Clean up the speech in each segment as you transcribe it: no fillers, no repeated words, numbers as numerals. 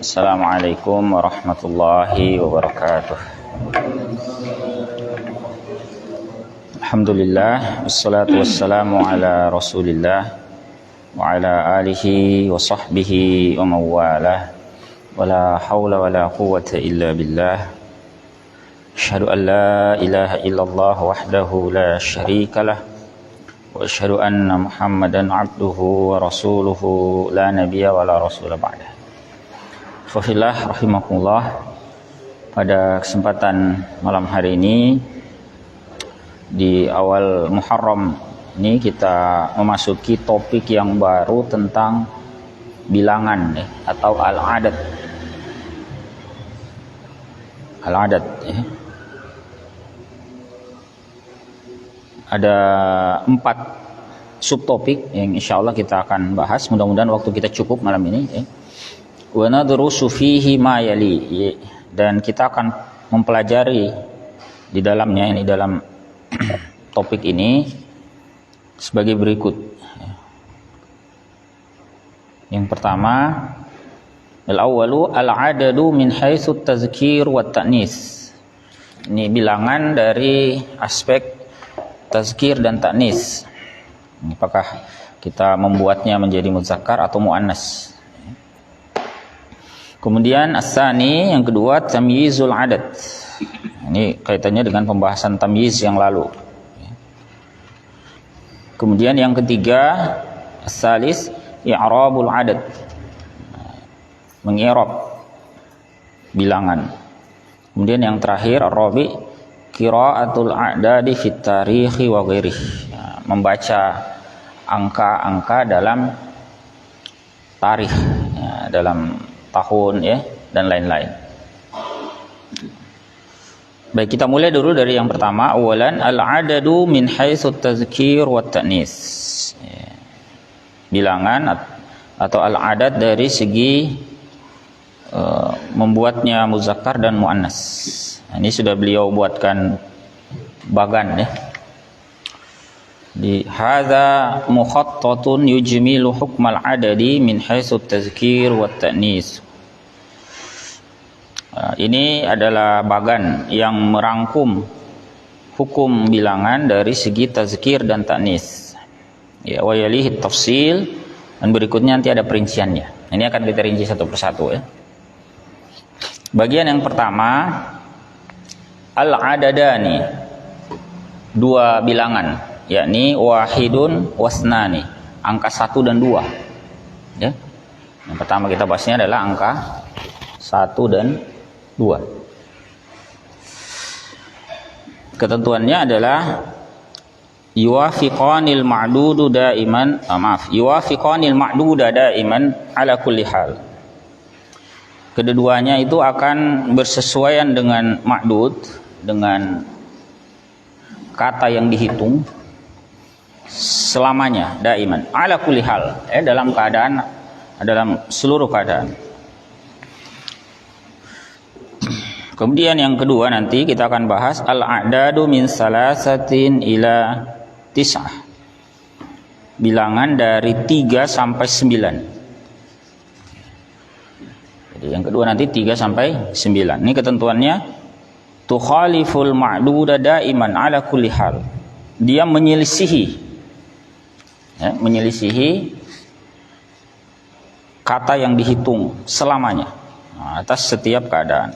Assalamualaikum warahmatullahi wabarakatuh. Alhamdulillah, wassalatu wassalamu ala rasulillah wa ala alihi wa sahbihi wa mawalah, wa la hawla wa la quwwata illa billah. Asyhadu an la ilaha illallah wahdahu la syarikalah, wa asyhadu anna muhammadan abduhu wa rasuluhu la nabiyya wa la rasula ba'dah. Fafillah rahimakumullah, pada kesempatan malam hari ini di awal Muharram ini kita memasuki topik yang baru tentang bilangan atau al-adad. Al-adad ada 4 subtopik yang insyaallah kita akan bahas. Mudah-mudahan waktu kita cukup malam ini wa nadrusu fihi ma yali, dan kita akan mempelajari di dalamnya, ini dalam topik ini sebagai berikut. Yang pertama, al-awwalu al-adadu min haitsu tazkir wa ta'nis. Ini bilangan dari aspek tazkir dan ta'nis. Apakah kita membuatnya menjadi muzakkar atau muannas? Kemudian as-sani, yang kedua, tamyizul adad. Ini kaitannya dengan pembahasan tamyiz yang lalu. Kemudian yang ketiga, as-salis, i'rabul adad. Meng'irab bilangan. Kemudian yang terakhir, ar-rabi, qira'atul a'dadi fit tarikhi wa ghairih. Membaca angka-angka dalam tarikh, dalam tahun dan lain-lain. Baik, kita mulai dulu dari yang pertama. Awalan, al-adadu min haitsu tazkir wa ta'nis. Bilangan atau al-adad dari segi membuatnya muzakkar dan muannas. Ini sudah beliau buatkan bagan di hadza mukhattatun yujmilu hukmal adadi min haitsu tazkir wa ta'nis. Ini adalah bagan yang merangkum hukum bilangan dari segi tazkir dan ta'nis. Wa yalihi tafsil, dan berikutnya nanti ada perinciannya. Ini akan kita rinci satu persatu Bagian yang pertama, al-adadani, 2 bilangan, yakni wahidun wasnani, angka 1 dan 2. Yang pertama kita bahasnya adalah angka 1 dan 2. Ketentuannya adalah yuwafiqanil ma'dudu daiman, yuwafiqanil ma'duda daiman ala kulli hal. Keduanya itu akan bersesuaian dengan ma'dud, dengan kata yang dihitung selamanya, daiman, ala kulli hal, dalam keadaan, dalam seluruh keadaan. Kemudian yang kedua nanti kita akan bahas al-a'dadu min salasatin ila tis'ah. Bilangan dari 3 sampai 9. Jadi yang kedua nanti 3 sampai 9. Ini ketentuannya, tukhaliful ma'duda daiman ala kulli hal. Dia menyelisihi menyelisihi kata yang dihitung selamanya, atas setiap keadaan.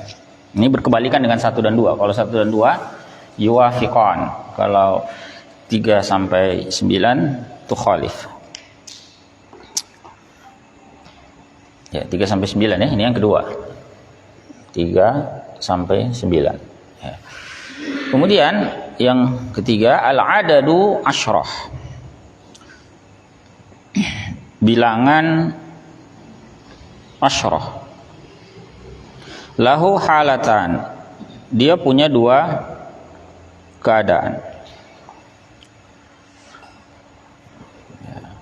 Ini berkebalikan dengan 1 dan 2. Kalau 1 dan 2 yuwafiqan, kalau 3 sampai 9 tukhalif. 3 sampai 9 ini yang kedua. 3 sampai 9. Kemudian yang ketiga, al-adadu asyrah. Bilangan asyrah. Lahu halatan. Dia punya 2 keadaan.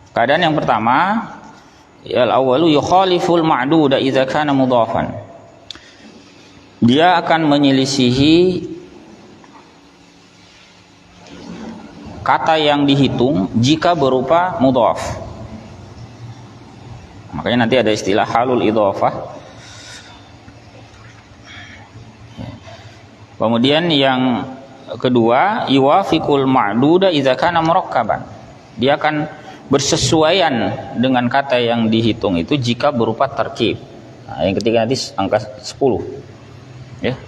Keadaan yang pertama, al-awwalu yukhaliful ma'duda idza kana mudhafan. Dia akan menyelisihi kata yang dihitung jika berupa mudhaf. Makanya nanti ada istilah halul idhafah Kemudian yang kedua, yuwafiqul ma'duda idza kana murakkaban. Dia akan bersesuaian dengan kata yang dihitung itu jika berupa tarkib. Nah, yang ketiga nanti angka 10. Ya.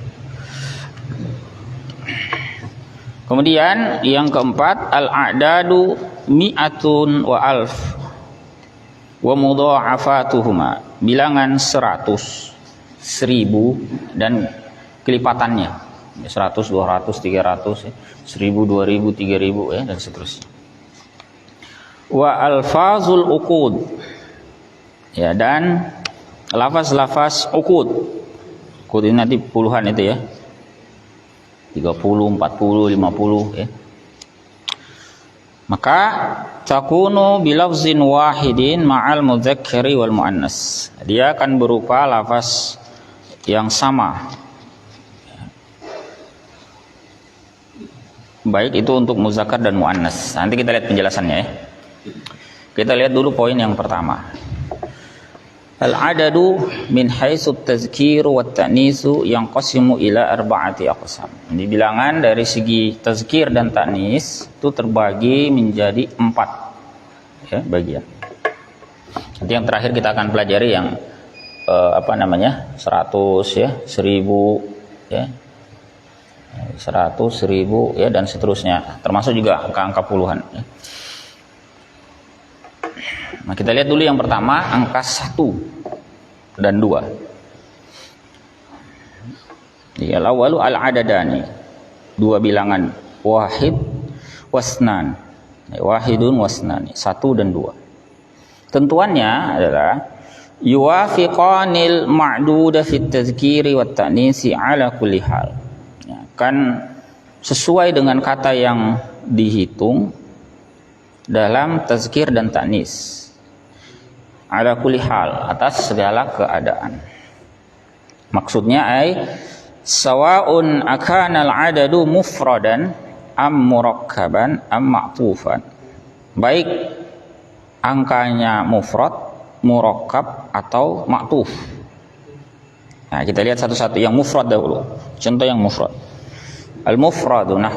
Kemudian yang keempat, al-a'dadu mi'atun wa alf wa mudha'afatuhuma. Bilangan 100, 1000 dan kelipatannya. 100, 200, 300, 1000, 2000, 3000 ya, dan seterusnya. Wa alfazul uqud. Ya, dan lafaz-lafaz uqud. Uqud ini nanti puluhan itu ya. 30, 40, 50 ya. Maka takunu bilafzin wahidin ma'al mudzakkari wal muannas. Dia akan berupa lafaz yang sama. Baik itu untuk muzakkar dan muannas. Nanti kita lihat penjelasannya ya. Kita lihat dulu poin yang pertama. Al-adadu min haitsu at-tazkiru wat-ta'nisu yanqasimu ila arba'ati aqsam. Ini bilangan dari segi tazkir dan ta'nis itu terbagi menjadi 4 ya, bagian. Nanti yang terakhir kita akan pelajari yang 100 ya, 1000 ya. 100, 1000 ya, dan seterusnya. Termasuk juga angka-angka puluhan ya. Nah, kita lihat dulu yang pertama, angka 1 dan 2. Ya, lawalu al-adadani. 2 bilangan, wahid wasnan. Wahidun wasnani, 1 dan 2. Tentuannya adalah yuwafiqanil ma'duda fit tazkiri wat ta'nisi ala kulli hal. Ya, kan sesuai dengan kata yang dihitung dalam tazkir dan ta'nis. Ala kulli hal, atas segala keadaan. Maksudnya sawa'un akana al-adadu mufradan am murakkaban am ma'tufan. Baik angkanya mufrad, murakkab atau ma'tuf. Nah, kita lihat satu-satu yang mufrad dahulu. Contoh yang mufrad. Al-mufradu nah.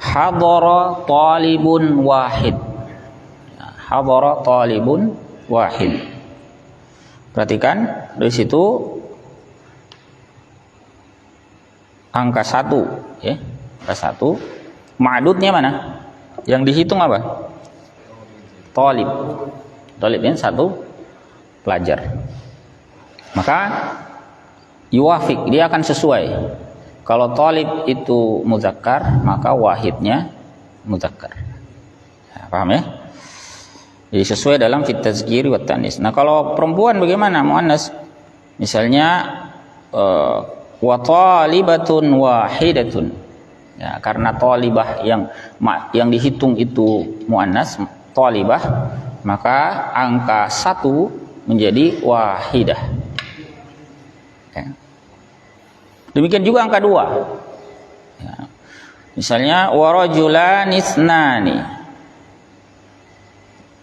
Hadara talibun wahid. Hadara talibun wahid. Perhatikan dari situ angka 1 ya. Angka 1. Ma'dudnya mana? Yang dihitung apa? Talib. Talib ini 1 pelajar. Maka yuwafiq, dia akan sesuai. Kalau talib itu muzakkar, maka wahidnya muzakkar. Nah, paham ya? Jadi sesuai dalam fit tazkiri wat ta'nis. Nah, kalau perempuan bagaimana muannas? Misalnya wa talibatun wahidatun. Ya, karena talibah yang dihitung itu muannas, talibah, maka angka 1 menjadi wahidah. Ya. Demikian juga angka 2. Ya. Misalnya warajulani isnani.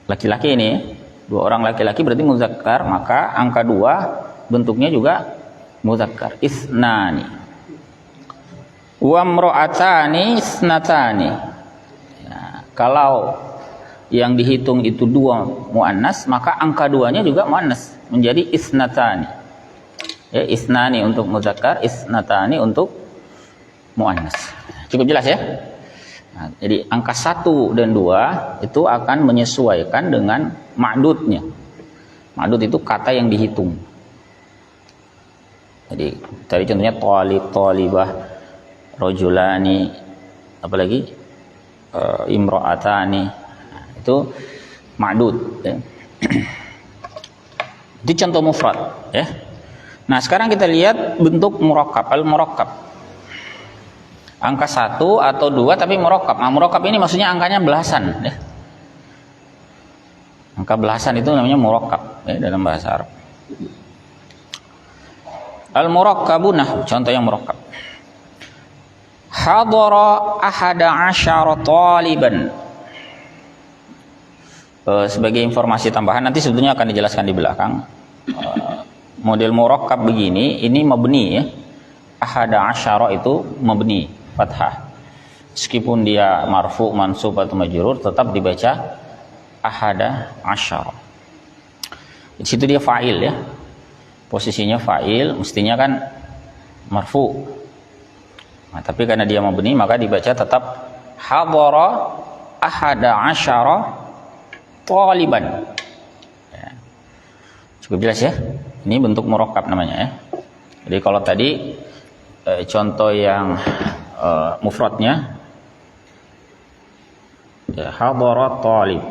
Laki-laki ini, 2 orang laki-laki berarti muzakkar, maka angka 2 bentuknya juga muzakkar, isnani. Wa imra'atani isnatani. Ya, kalau yang dihitung itu 2 muannas, maka angka 2-nya juga muannas, menjadi isnatani. Ya, isnani untuk muzakkar, isnatani untuk muannas. Cukup jelas ya? Nah, jadi angka 1 dan 2 itu akan menyesuaikan dengan ma'dudnya. Ma'dud itu kata yang dihitung. Jadi tadi contohnya talib, talibah, rajulani, apalagi imra'atani. Nah, itu ma'dud ya. Itu contoh mufrad ya. Nah, sekarang kita lihat bentuk murakkab, al-murakkab. Angka 1 atau 2 tapi murakkab. Nah, murakkab ini maksudnya angkanya belasan ya. Angka belasan itu namanya murakkab ya, dalam bahasa Arab. Al-murakkabunah, contoh yang murakkab. Hadara ahada asyara taliban. Sebagai informasi tambahan, nanti sebetulnya akan dijelaskan di belakang. Model murakkab begini, ini mabni ya. ahada asyara itu mabni fathah. Meskipun dia marfu, mansub atau majrur tetap dibaca ahada asyara. Di situ dia fa'il ya. Posisinya fa'il, mestinya kan marfu. Nah, tapi karena dia mabni maka dibaca tetap hadara ahada asyara taliban. Ya. Cukup jelas ya. Ini bentuk murakkab namanya ya. Jadi kalau tadi contoh yang mufradnya ya, hadara talib.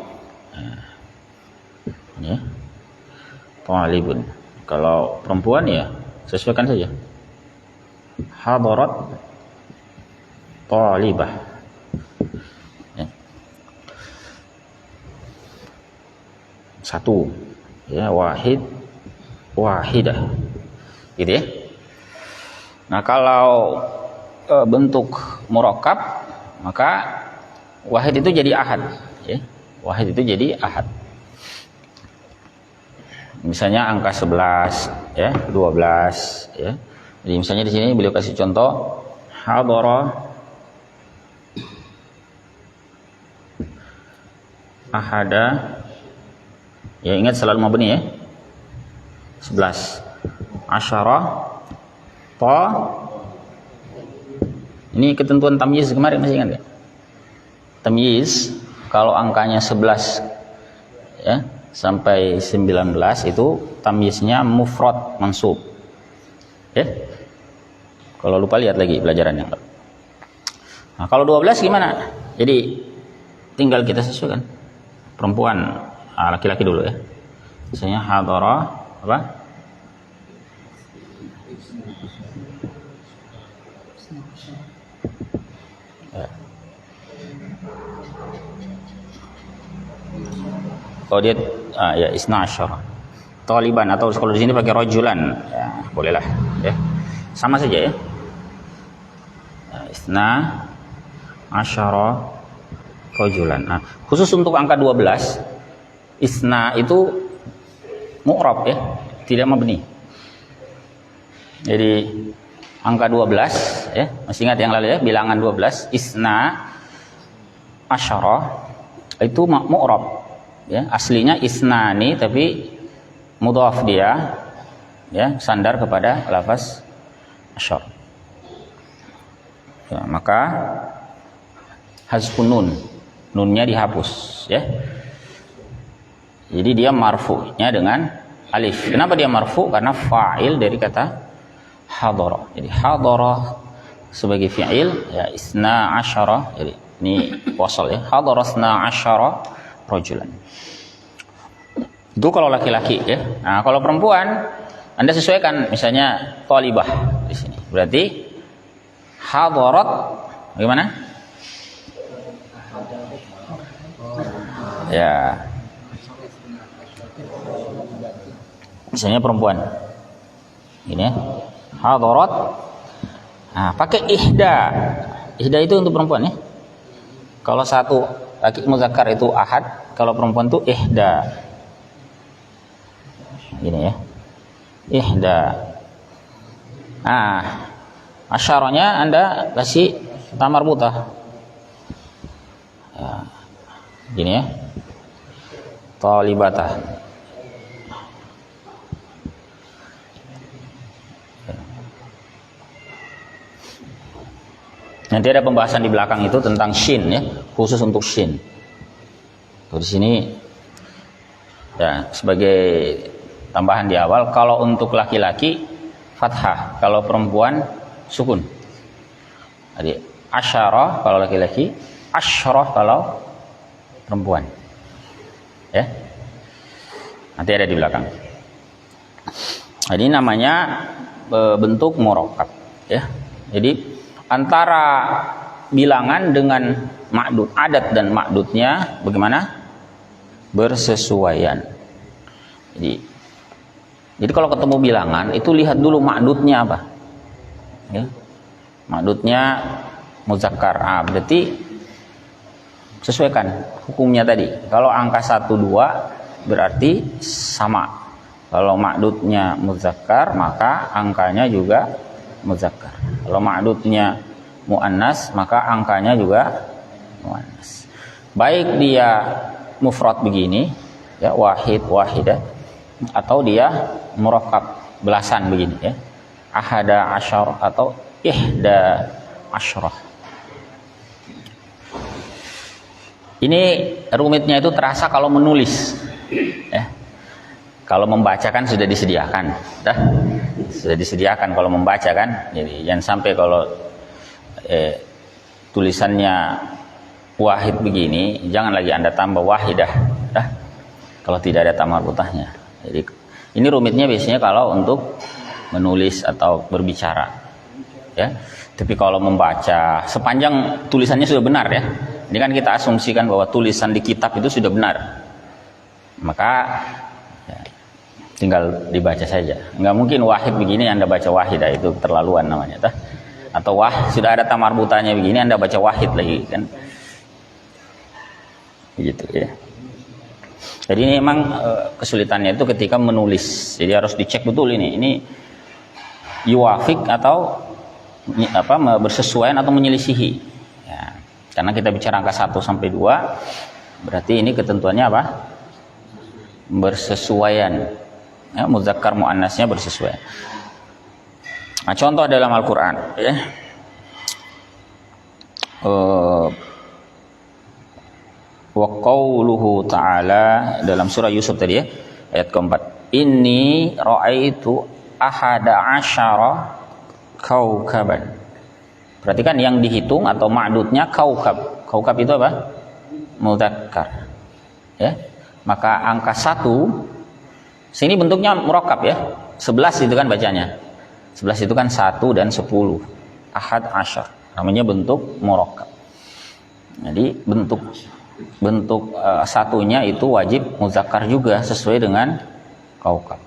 Ya. Talibun. Kalau perempuan ya sesuaikan saja. Hadarat talibah. Ya. Satu. Ya, wahid, wahidah. Gitu ya. Nah, kalau bentuk murakkab maka wahid itu jadi ahad ya. Wahid itu jadi ahad. Misalnya angka 11 ya, 12 ya. Jadi misalnya di sini beliau kasih contoh hadara ahada, ya ingat selalu mabni ya, 11 asyara ta. Ini ketentuan tamyiz kemarin masih ingat ya? Tamyiz kalau angkanya 11 ya sampai 19 itu tamyiznya mufrad mansub ya. Kalau lupa lihat lagi pelajaran yang lalu. Nah, kalau 12 gimana? Jadi tinggal kita sesuaikan. Perempuan, laki-laki dulu ya. Misalnya hadara apa? Ya. Kalau dia ya isna asyara taliban, atau kalau di sini pakai rajulan ya bolehlah ya, sama saja ya. Isna asyara rajulan. Nah, khusus untuk angka 12 isna itu mu'rab ya, tidak mabni. Jadi angka 12 ya, masih ingat yang lalu ya, bilangan 12 isna asyara itu mu'rab ya, aslinya isnani tapi mudhaf dia ya, sandar kepada lafaz asyar ya, maka hazfun nun, nunnya dihapus ya. Jadi dia marfu'nya dengan alif. Kenapa dia marfu? Karena fa'il dari kata hadara. Jadi hadara sebagai fi'il ya, isna asyara, jadi ini wasal ya, hadara isna asyara rajulan. Itu kalau laki-laki ya. Nah, kalau perempuan Anda sesuaikan, misalnya talibah di sini. Berarti hadarat bagaimana? Ya. Misalnya perempuan. Ini ya. Hadarat. Nah, pakai ihda. Ihda itu untuk perempuan ya. Kalau satu laki muzakkar itu ahad, kalau perempuan itu ihda. Gini ya, ihda. Nah, asyaranya Anda kasih tamar buta ya, gini ya, talibata. Nanti ada pembahasan di belakang itu tentang shin ya, khusus untuk shin. Di sini ya sebagai tambahan di awal, kalau untuk laki-laki fathah, kalau perempuan sukun. Jadi asyarah kalau laki-laki, asyrah kalau perempuan. Ya. Nanti ada di belakang. Jadi namanya bentuk murakkab ya. Jadi antara bilangan dengan ma'dud, adat dan ma'dudnya bagaimana? Bersesuaian. Jadi kalau ketemu bilangan itu lihat dulu ma'dudnya apa ya. Ma'dudnya muzakkar, berarti sesuaikan hukumnya tadi. Kalau angka 1, 2 berarti sama. Kalau ma'dudnya muzakkar maka angkanya juga muzakkar. Kalau ma'dudnya muannas maka angkanya juga muannas. Baik dia mufrad begini ya, wahid wahidah, atau dia murakkab belasan begini ya, ahada asyar atau ihda asyrah. Ini rumitnya itu terasa kalau menulis ya. Kalau membaca kan sudah disediakan, sudah disediakan kalau membaca kan. Jadi jangan sampai kalau tulisannya wahid begini, jangan lagi Anda tambah wahidah, kalau tidak ada ta marbutahnya. Jadi ini rumitnya biasanya kalau untuk menulis atau berbicara, ya. Tapi kalau membaca, sepanjang tulisannya sudah benar ya. Ini kan kita asumsikan bahwa tulisan di kitab itu sudah benar, maka ya, tinggal dibaca saja. Nggak mungkin wahid begini Anda baca wahidah, itu terlaluan namanya, atau sudah ada ta marbutahnya begini Anda baca wahid lagi kan, begitu ya. Jadi ini memang kesulitannya itu ketika menulis. Jadi harus dicek betul ini yuwafik atau bersesuaian atau menyelisihi ya. Karena kita bicara angka 1 sampai 2, berarti ini ketentuannya apa? Bersesuaian ya, muzakkar muannasnya bersesuaian. Nah, contoh dalam Al-Qur'an ya. Wa qauluhu ta'ala dalam surah Yusuf tadi ya, ayat keempat. Inni ra'aitu ahada asyara kaukaban. Perhatikan yang dihitung atau ma'dudnya kaukab. Kaukab itu apa? Mudzakkar. Ya. Maka angka 1 sini bentuknya murakkab ya. 11 itu kan bacanya. 11 itu kan 1 dan 10. Ahad asyar. Namanya bentuk murakkab. Jadi bentuk satunya itu wajib muzakkar juga sesuai dengan kaukab.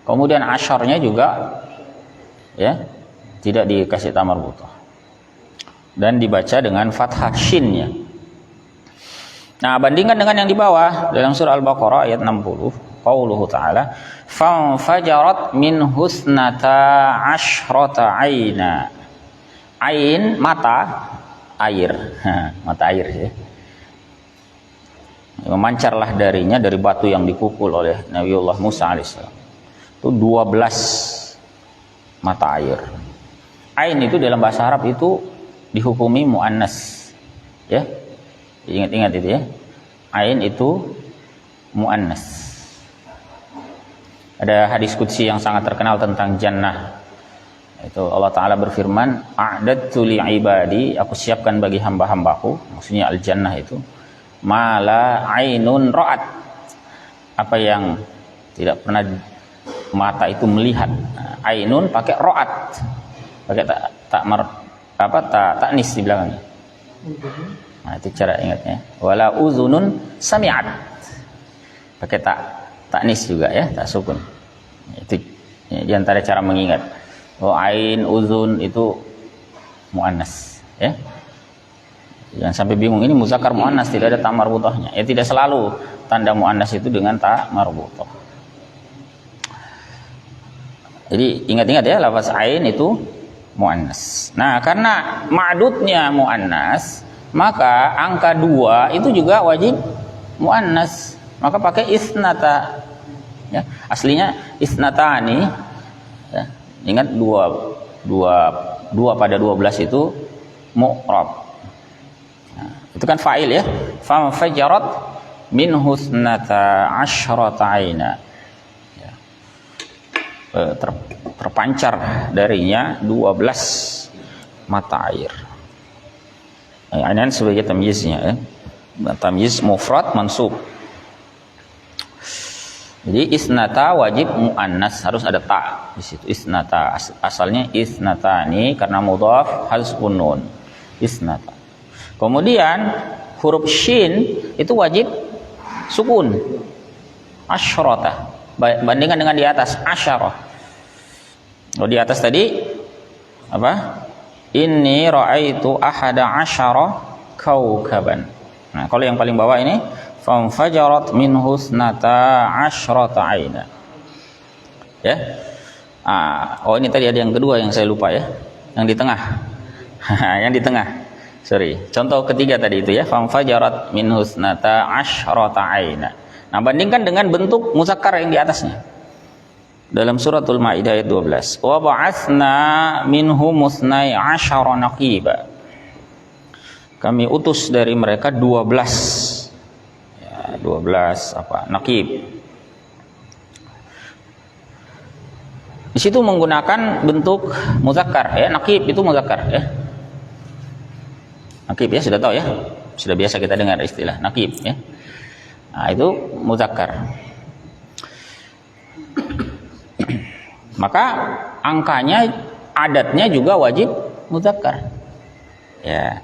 Kemudian asyarnya juga ya tidak dikasih ta marbutah dan dibaca dengan fathah shinnya. Nah, bandingkan dengan yang di bawah dalam surah Al-Baqarah ayat 60, qauluhu ta'ala fanfajarat min husnata asyrata aina. Ain mata air. Mata air ya. Memancarlah darinya dari batu yang dipukul oleh Nabiullah Musa alaihissalam. Itu 12 mata air. Ain itu dalam bahasa Arab itu dihukumi muannas. Ya. Ingat-ingat itu ya. Ain itu muannas. Ada hadis qudsi yang sangat terkenal tentang jannah. Itu Allah Ta'ala berfirman, a'dadtu li ibadi, aku siapkan bagi hamba-hambaku, maksudnya al-jannah itu, mala ainun ra'at, apa yang tidak pernah mata itu melihat. Ainun pakai ra'at, pakai taknis di belakangnya. Nah, itu cara ingatnya. Wala uzunun sami'at, pakai taknis juga ya, tak sukun. Itu di antara cara mengingat. Oh, ain, uzun itu muannas ya. Jangan sampai bingung, ini muzakkar muannas tidak ada ta marbutahnya. Ya, tidak selalu tanda muannas itu dengan ta marbutah. Jadi ingat-ingat ya, lafaz ain itu muannas. Nah, karena ma'dudnya muannas, maka angka 2 itu juga wajib muannas. Maka pakai isnata. Ya, aslinya isnatani. Ya, ingat 2 pada 12 itu mu'rab. Nah, itu kan fa'il ya. Fa fajarat min husnata asyrata aina. Ya. Terpancar darinya 12 mata air. Ini sebagai tamyiznya ya. Tamyiz mufrad mansub. Jadi isnata wajib muannas, harus ada ta di situ. Isnata asalnya isnatani karena mudhaf hazfun nun. Isnata. Kemudian huruf shin itu wajib sukun. Asyrata. Bandingkan dengan di atas asyarah. Kalau di atas tadi apa? Inni ra'aitu ahada asyara kaukaban. Nah, kalau yang paling bawah ini fanfajarat min husnata asyrata aina. Ya. Oh ini tadi ada yang kedua yang saya lupa ya, yang di tengah. Yang di tengah, sorry. Contoh ketiga tadi itu ya, famfajarat min husnata asyrata aina. Nah bandingkan dengan bentuk muzakkar yang di atasnya dalam suratul Maidah ayat 12. Wa ba'atsna minhum musnai asyara naqiba. Kami utus dari mereka 12. Ya, 12 apa? Naqib. Di situ menggunakan bentuk muzakkar ya, naqib itu muzakkar ya. Naqib ya, sudah tahu ya. Sudah biasa kita dengar istilah naqib ya. Nah, itu muzakkar. Maka angkanya adatnya juga wajib muzakkar. Ya.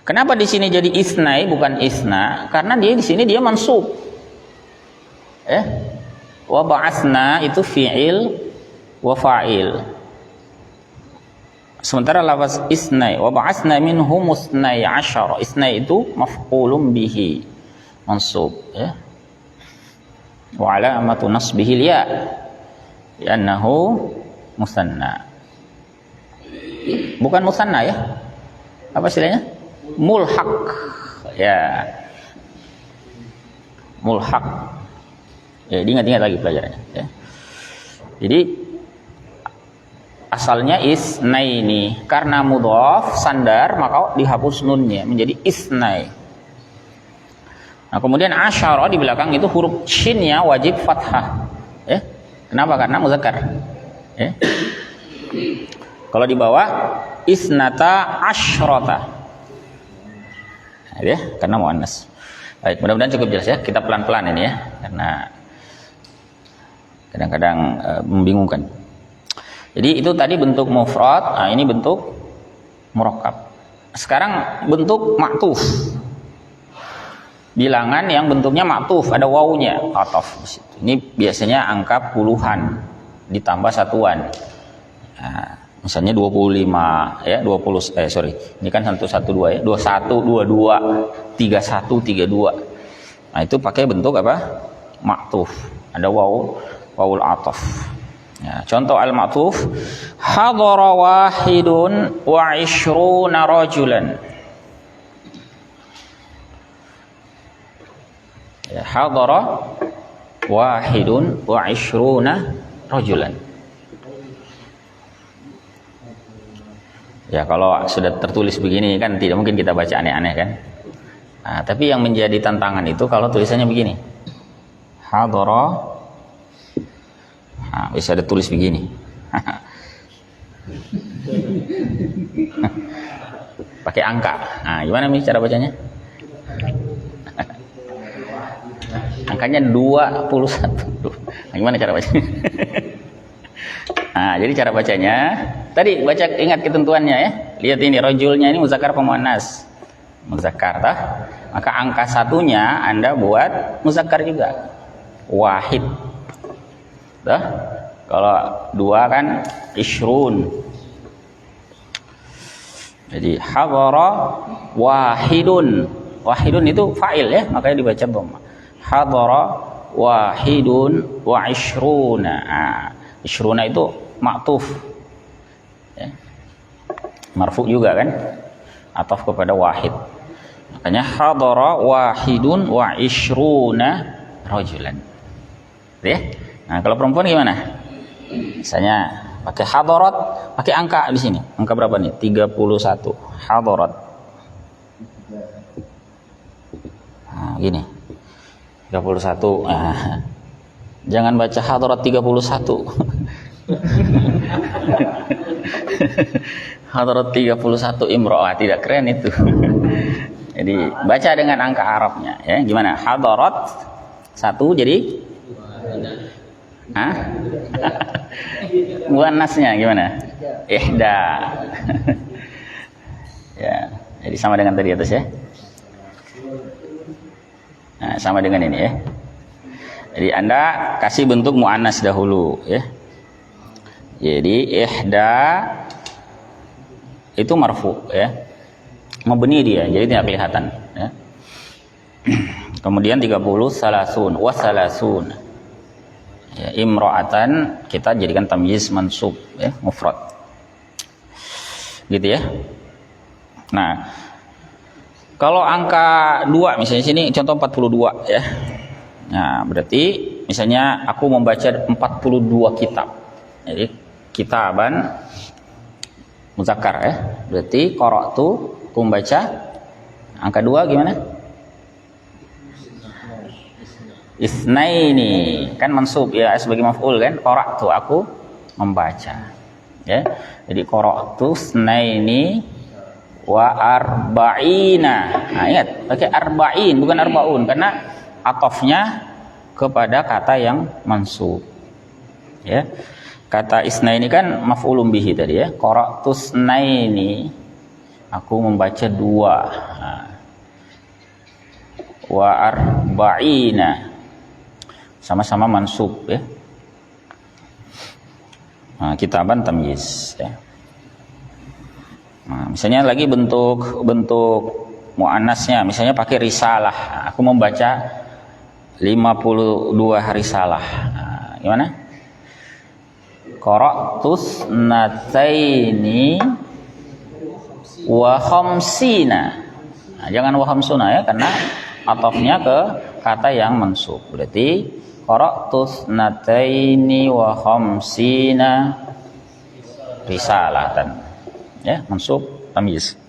Kenapa di sini jadi isnai bukan isna? Karena dia di sini dia mansub. Wa ba'atsna itu fi'il wa fa'il. Sementara lafaz isnai wa ba'atsna minhum musnai asyara. Isnai itu maf'ulun bihi mansub ya. Wa alamatu nasbihi ya. Li'annahu musanna. Bukan musanna ya. Apa istilahnya? Mulhaq. Ya. Mulhaq. Ya, diingat-ingat lagi pelajarannya ya. Jadi asalnya isnaini, karena mudhaf sandar maka dihapus nunnya menjadi isnai. Nah, kemudian asyara di belakang itu huruf shinnya wajib fathah. Ya. Kenapa? Karena muzakkar. Ya. Kalau di bawah isnata asyrata. Nah, ya, karena muannas. Baik, mudah-mudahan cukup jelas ya. Kita pelan-pelan ini ya, karena kadang-kadang membingungkan. Jadi itu tadi bentuk mufrad, nah ini bentuk murakkab. Sekarang bentuk ma'tuf. Bilangan yang bentuknya ma'tuf, ada wawunya, ataf di situ. Ini biasanya angka puluhan ditambah satuan. Nah, misalnya 25 ya, 20 Ini kan 112 ya, 21 22 31 32. Nah, itu pakai bentuk apa? Ma'tuf. Ada wawul ataf. Ya, contoh al-ma'tuf, hadara wahidun wa 'ishruna rajulan. Ya, hadara wahidun wa 'ishruna rajulan. Ya, kalau sudah tertulis begini kan tidak mungkin kita baca aneh-aneh kan. Nah, tapi yang menjadi tantangan itu kalau tulisannya begini. Hadara. Nah, bisa ada tulis begini. Pakai angka. Nah, gimana nih cara bacanya? Angkanya 21. Nah, gimana cara bacanya? Nah, jadi cara bacanya tadi baca, ingat ketentuannya ya. Lihat ini rajulnya ini muzakkar apa muannas? Muzakkar tah? Maka angka satunya Anda buat muzakkar juga. Wahid. Dah? Kalau dua kan ishrun. Jadi hadara wahidun. Wahidun itu fa'il ya, makanya dibaca dhamma. Hadara wahidun wa ishruna. Nah, ishruna itu ma'tuf. Ya. Marfu juga kan? Ataf kepada wahid. Makanya hadara wahidun wa ishruna rajulan. Ya? Nah, kalau perempuan gimana? Misalnya pakai hadarat, pakai angka di sini. Angka berapa nih? 31. Hadarat. Nah, gini. 31. Nah, jangan baca hadarat 31. Hadarat 31 imro'ah, tidak keren itu. Jadi baca dengan angka Arabnya ya. Gimana? Hadarat 1 jadi muannasnya gimana? Ihda. Ya, jadi sama dengan tadi atas ya. Nah, sama dengan ini ya. Jadi Anda kasih bentuk muannas dahulu ya. Jadi ihda itu marfu ya. Mabni dia, jadi tidak kelihatan ya. Kemudian 30 salasun wa salasun. Ya, imra'atan kita jadikan tamyiz mansub ya, mufrad. Gitu ya. Nah, kalau angka 2 misalnya sini contoh 42 ya. Nah, berarti misalnya aku membaca 42 kitab. Jadi kitaban muzakkar ya. Berarti qara'tu aku membaca angka 2 gimana? Isnaini kan mansub ya sebagai maf'ul kan, qara'tu aku membaca ya. Jadi qara'tu isnaini wa arba'ina. Nah, ingat pakai arba'in bukan arbaun karena atofnya kepada kata yang mansub ya. Kata isnaini kan maf'ulun bihi tadi ya. Qara'tu isnaini aku membaca 2. Nah, wa arba'ina sama-sama mansub ya. Nah, kitaban tamyiz ya. Nah, misalnya lagi bentuk muannasnya misalnya pakai risalah. Aku membaca 52 risalah. Nah, gimana? Qara'tus nataini wa khamsina. Nah, jangan wa khamsuna ya karena atofnya ke kata yang mansub. Berarti qara'tus nataini wa khamsina risalatan. Ya, mansub tamyiz.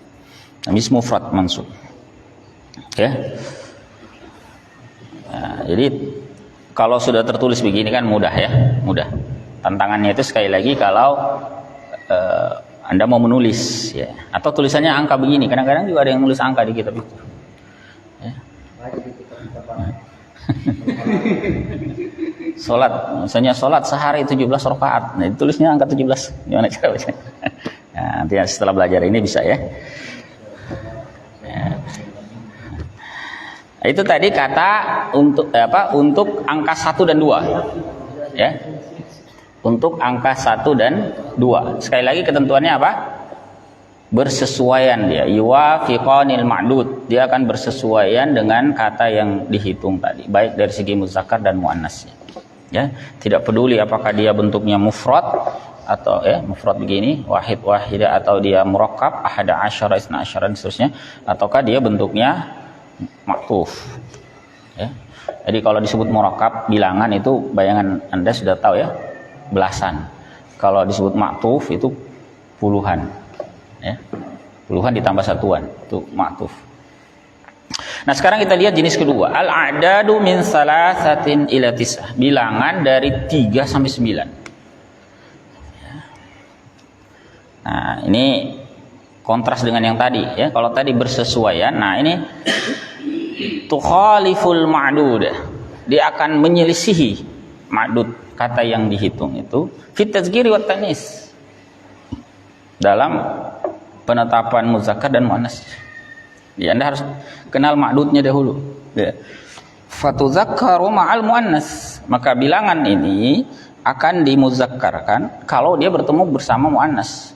Tamyiz mufrad mansub. Ya. Nah, jadi kalau sudah tertulis begini kan mudah ya, mudah. Tantangannya itu sekali lagi kalau Anda mau menulis ya, atau tulisannya angka begini. Kadang-kadang juga ada yang nulis angka di kitab itu. Ya. Salat, misalnya salat sehari 17 rakaat. Nah, ditulisnya angka 17. Gimana cara bacanya? Nah, nanti setelah belajar ini bisa ya. Ya. Itu tadi kata untuk Untuk angka 1 dan 2. Ya. Untuk angka 1 dan 2. Sekali lagi ketentuannya apa? Bersesuaian dia. Yuwafiqanil ma'dud. Dia akan bersesuaian dengan kata yang dihitung tadi, baik dari segi muzakkar dan muannasnya. Ya, tidak peduli apakah dia bentuknya mufrad atau mufrad begini, wahid wahida, atau dia murakkab, ahada asyara, isna asyara dan seterusnya, ataukah dia bentuknya maktuf. Ya. Jadi kalau disebut murakkab bilangan itu bayangan Anda sudah tahu ya, belasan. Kalau disebut maktuf itu puluhan. Ya. Puluhan ditambah satuan, itu maktuf. Nah, sekarang kita lihat jenis kedua. Al-a'dadu min salasatin ila tis'ah. Bilangan dari 3 sampai 9. Nah, ini kontras dengan yang tadi ya. Kalau tadi bersesuaian, nah ini tukhaliful ma'dud. Dia akan menyelisihi ma'dud, kata yang dihitung itu fit tazkiri wat tanis. Dalam penetapan muzakkar dan muannas. Ya, Anda harus kenal ma'dudnya dahulu. Ya. Fatuzakkaru ma'al muannas. Maka bilangan ini akan dimuzakkarkan kalau dia bertemu bersama muannas.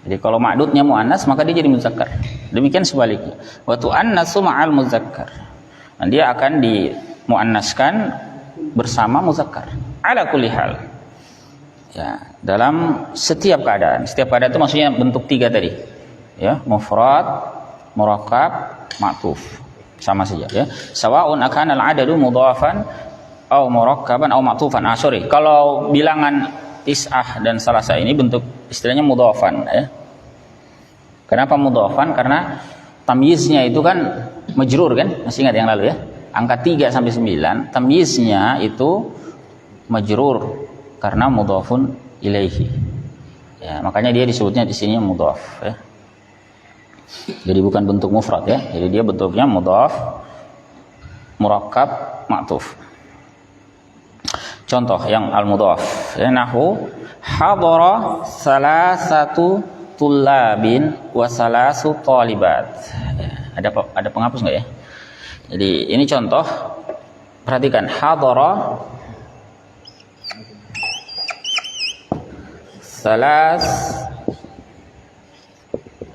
Jadi kalau ma'dudnya muannas maka dia jadi muzakkar. Demikian sebaliknya. Wa tu'annasu ma'al muzakkar. Dan dia akan dimuannaskan bersama muzakkar. Ala kulli hal. Ya, dalam setiap keadaan. Setiap keadaan itu maksudnya bentuk 3 tadi. Ya, mufrad, murakkab, ma'tuf. Sama saja ya. Sawa'un akana al-'adadu mudhafan aw murakkaban aw ma'tufan. Kalau bilangan tis'ah dan salasa ini bentuk istilahnya mudhafan ya. Kenapa mudhafan? Karena tamyiznya itu kan majrur kan? Masih ingat yang lalu ya? Angka 3 sampai 9, tamyiznya itu majrur karena mudhafun ilaihi. Ya, makanya dia disebutnya di sini mudhaf ya. Jadi bukan bentuk mufrad ya. Jadi dia bentuknya mudhaf, murakkab, ma'tuf. Contoh yang al-mudhaf ya, nahu hadara salasatu tullabin wa salasu talibat. Ya, ada penghapus enggak ya? Jadi ini contoh, perhatikan hadara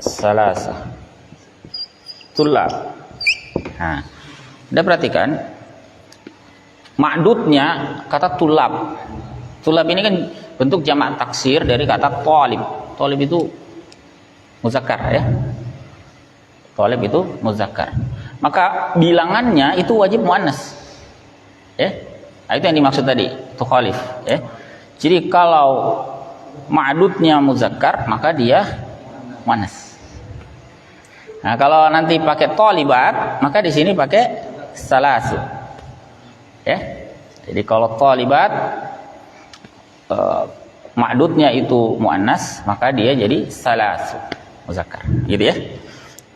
salasa tullab. Nah, Anda perhatikan Ma'dudnya kata tulab. Tulab ini kan bentuk jamak taksir dari kata talib. Talib itu muzakkar ya. Talib itu muzakkar. Maka bilangannya itu wajib muannas. Ya. Nah, itu yang dimaksud tadi, tukhalif ya. Jadi kalau ma'dudnya muzakkar maka dia muannas. Nah, kalau nanti pakai talibat, maka di sini pakai salasu. Ya. Jadi kalau talibat ma'dudnya itu muannas, maka dia jadi salasu, muzakkar. Gitu ya.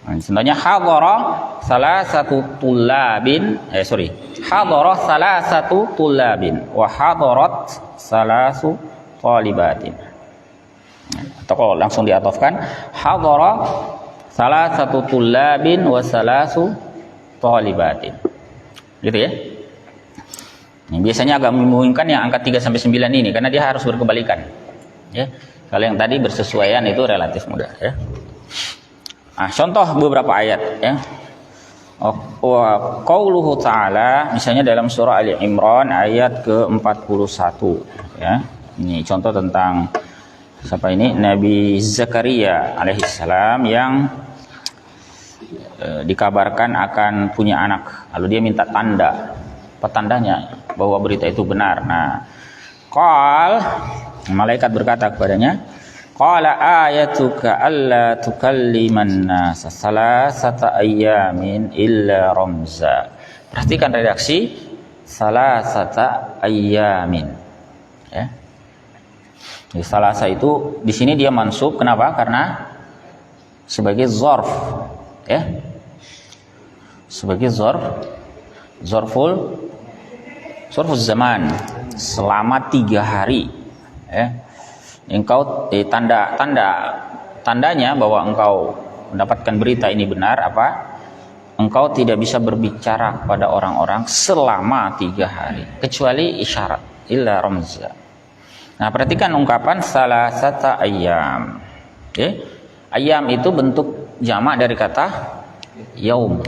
Nah, contohnya hadara salasatu tullabin, hadara salasatu tullabin wa hadarat salasu talibatin. Atau kalau langsung diatofkan hadara salasatu tullabin wa salasu talibatin. Gitu ya. Ini biasanya agak membingungkan yang angka 3 sampai 9 ini karena dia harus berkebalikan. Ya. Kalau yang tadi bersesuaian itu relatif mudah ya. Nah, contoh beberapa ayat ya. Qauluhu ta'ala, misalnya dalam surah Ali Imran ayat ke-41 ya. Ini contoh tentang siapa ini? Nabi Zakaria alaihissalam yang dikabarkan akan punya anak. Lalu dia minta tanda. Apa tandanya bahwa berita itu benar? Nah, malaikat berkata kepadanya, qala ayatuka alla tukalliman nasa salasata ayyamin illa ramza. Perhatikan redaksi salasata ayyamin. Ya. Jadi salasa itu di sini dia mansub, kenapa? Karena sebagai zarf, ya. Sebagai zarful zaman, selama 3 hari ya. Engkau tandanya bahwa engkau mendapatkan berita ini benar apa? Engkau tidak bisa berbicara kepada orang-orang selama 3 hari kecuali isyarat, illa ramza. Nah, perhatikan ungkapan salasata ayyam. Okay? Ayyam itu bentuk jamak dari kata yaum.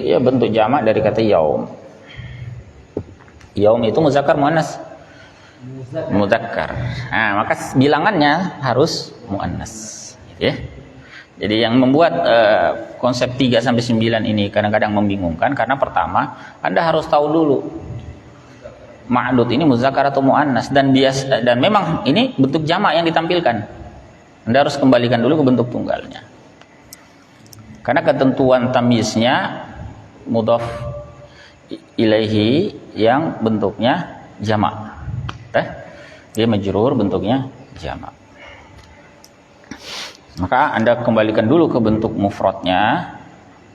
Ya, bentuk jamak dari kata yaum. Yaum itu muzakkar muannas? Muzakkar. Nah, maka bilangannya harus muannas, gitu ya. Jadi yang membuat konsep 3 sampai 9 ini kadang-kadang membingungkan karena pertama, Anda harus tahu dulu ma'dud ini muzakkar atau muannas dan memang ini bentuk jamak yang ditampilkan. Anda harus kembalikan dulu ke bentuk tunggalnya. Karena ketentuan tamyiznya mudhaf ilaihi yang bentuknya jamak. Dia majrur bentuknya jamak. Maka Anda kembalikan dulu ke bentuk mufradnya,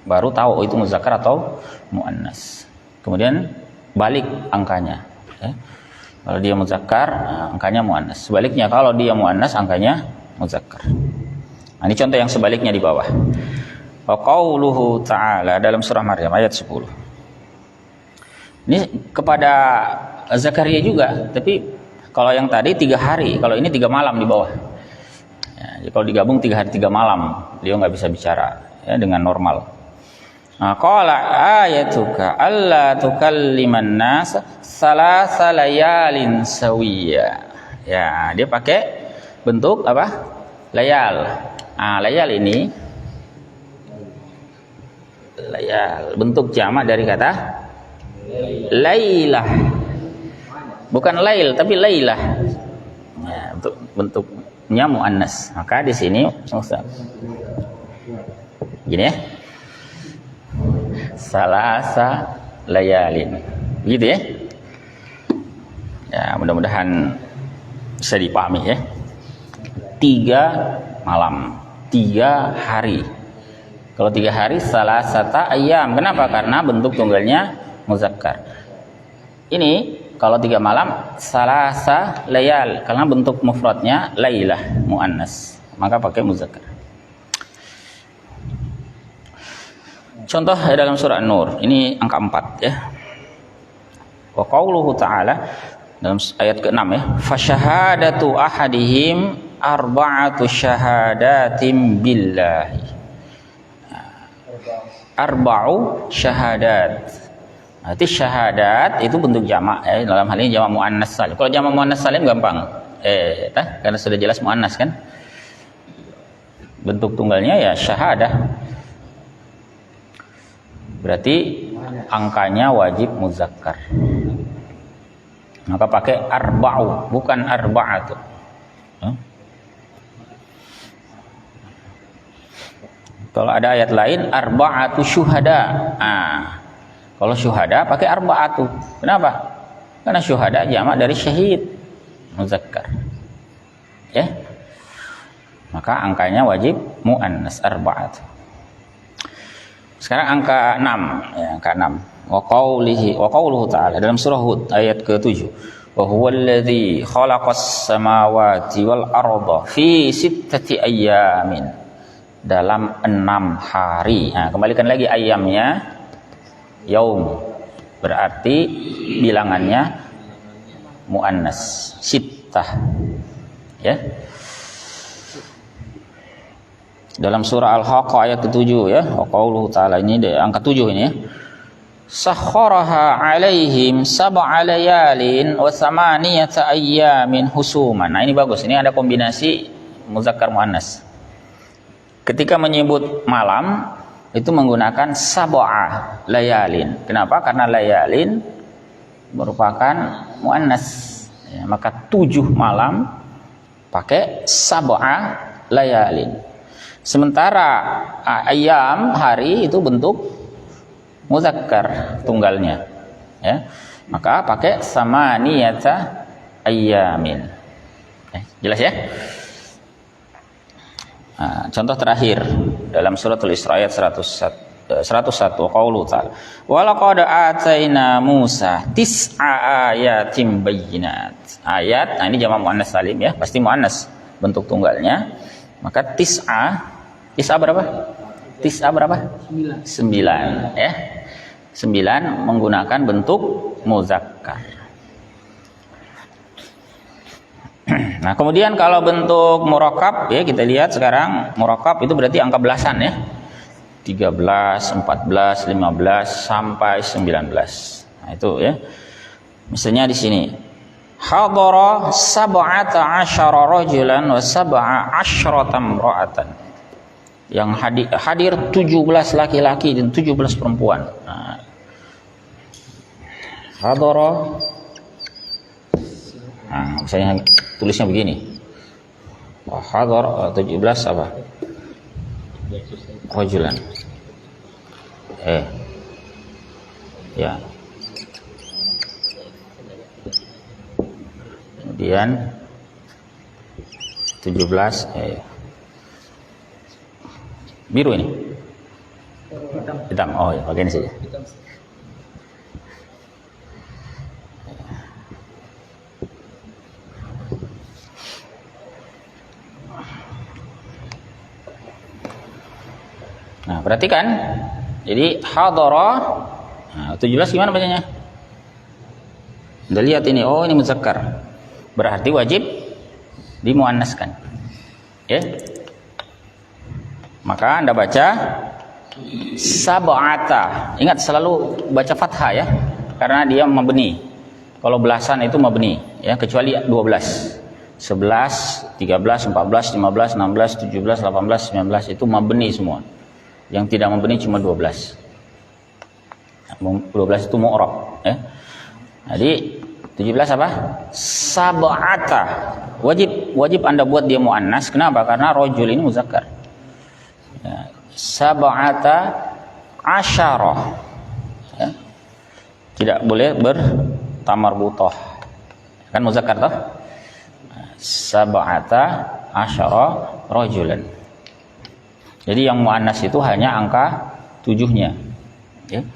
baru tahu itu muzakkar atau muannas. Kemudian balik angkanya. Kalau dia muzakkar, angkanya muannas. Sebaliknya kalau dia muannas, angkanya muzakkar. Nah, ini contoh yang sebaliknya di bawah. Wa qauluhu ta'ala dalam surah Maryam ayat 10. Ini kepada Zakaria juga, tapi kalau yang tadi 3 hari, kalau ini 3 malam di bawah. Ya, jadi kalau digabung 3 hari 3 malam, beliau nggak bisa bicara ya, dengan normal. Nah, qala ayatuka alla tukalliman nas salasa layalin sawiya. Ya, dia pakai bentuk apa? Layal. Ah, layal ini layal bentuk jamak dari kata lailah. Bukan lail tapi lailah. Ya, bentuknya muannas. Maka di sini gini ya. Salasa layalin. Gitu ya. Ya, mudah-mudahan bisa dipahami ya. 3 malam, 3 hari. Kalau 3 hari salasata ayyam. Kenapa? Karena bentuk tunggalnya muzakkar. Ini kalau 3 malam salasa layal, karena bentuk mufradnya lailah muannas. Maka pakai muzakkar. Contoh dalam surah An-Nur, ini angka 4 ya. Wa qauluhu ta'ala dalam ayat ke-6 ya, fa syahadatu ahadihim arba'atu syahadatin billahi. arba'u syahadat. Berarti syahadat itu bentuk jamak ya, dalam hal ini jamak muannas salim. Kalau jamak muannas salim gampang. Karena sudah jelas muannas kan. Bentuk tunggalnya ya syahadah. Berarti angkanya wajib muzakkar. Maka pakai arba'u, bukan arba'atu. Kalau ada ayat lain arba'atu syuhada. Kalau syuhada pakai arba'atu. Kenapa? Karena syuhada jamak dari syahid, muzakkar. Ya. Maka angkanya wajib muannas arba'atu. Sekarang angka 6, ya, angka 6. Wa qauluhu ta'ala dalam surah Hud ayat ke-7. Wa huwallazi khalaqas samawati wal arda fi sittati ayyamin. Dalam 6 hari. Nah, kembalikan lagi ayamnya yaum. Berarti bilangannya muannas sittah. Ya. Dalam surah Al-Haqqah ayat ke-7 ya. Wa qauluhu ta'ala ini angka 7 ini ya. Sakharaha 'alaihim sab'a layalin wa thamaniyata ayyamin husuman. Nah, ini bagus. Ini ada kombinasi muzakkar muannas. Ketika menyebut malam itu menggunakan sab'a layalin. Kenapa? Karena layalin merupakan muannas. Ya, maka 7 malam pakai sab'a layalin. Sementara ayam hari itu bentuk muzakkar tunggalnya, ya. Maka pakai samaniyata ayyamin. Jelas ya? Nah, contoh terakhir dalam suratul Isra ayat 101 qaulu ta'ala wa laqad ataina Musa tis'a ayatin bayyinat. Ayat, nah ini jamak muannas salim ya, pasti muannas bentuk tunggalnya. Maka tis'a berapa? Tis'a berapa? 9 ya. 9 menggunakan bentuk muzakkar. Nah, kemudian kalau bentuk murakkab ya, kita lihat sekarang murakkab itu berarti angka belasan ya. 13, 14, 15 sampai 19. Nah, itu ya. Misalnya di sini hadara sab'ata asyara rajulan wa sab'a asyratan imra'atan. Yang hadir 17 laki-laki dan 17 perempuan. Nah, hadara, nah, misalnya tulisnya begini. Hadara 17 apa? Rajulan. Ya. Kemudian 17 biru ini. Hitam. Oh ya, pakai ini saja. Nah, perhatikan. Jadi hadara, nah, 17 gimana bacanya? Anda lihat ini, oh ini muzakkar. Berarti wajib dimuannaskan. Ya. Maka Anda baca sab'ata. Ingat selalu baca fathah ya, karena dia mabni. Kalau belasan itu mabni ya, kecuali 12. 11, 13, 14, 15, 16, 17, 18, 19 itu mabni semua. Yang tidak mabni cuma 12. 12 itu mu'rab ya. Jadi 17 apa? Sab'ata. Wajib Anda buat dia muannas. Kenapa? Karena rajul ini muzakkar. Ya. Sab'ata asyara. Ya. Tidak boleh bertamarbutah. Kan muzakkar toh? Sab'ata asyara rajulan. Jadi yang muannas itu hanya angka 7-nya. Ya.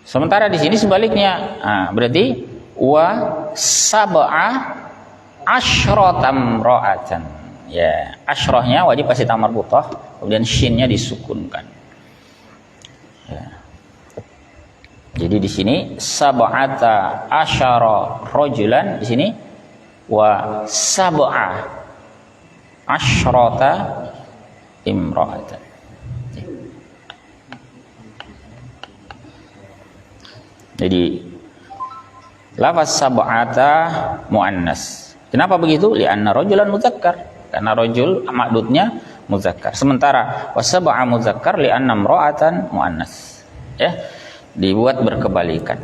Sementara di sini sebaliknya. Nah, berarti wa sab'a asyratam ra'atan. Ya, asyrahnya wajib kasih tamar butah, kemudian shinnya disukunkan. Ya. Jadi di sini sab'ata asyara rajulan, di sini wa sab'a asyrata imra'atan. Jadi lafaz sab'ata muannas. Kenapa begitu? Li'anna rajulan muzakkar. Karena rajul ma'dudnya muzakkar. Sementara wasab'a muzakkar li'anna imra'atan muannas. Ya, dibuat berkebalikan.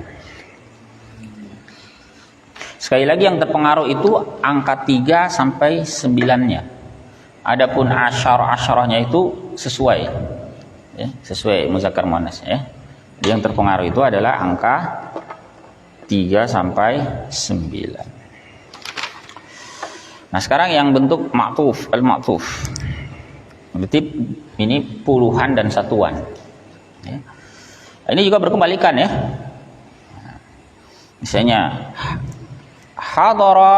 Sekali lagi yang terpengaruh itu angka 3 sampai 9-nya. Adapun asyarahnya itu sesuai. Ya, sesuai muzakkar muannas ya. Jadi yang terpengaruh itu adalah angka 3 sampai 9. Nah, sekarang yang bentuk ma'tuf, al-ma'tuf. Berarti ini puluhan dan satuan. Ya. Ini juga berkebalikan ya. Misalnya hadara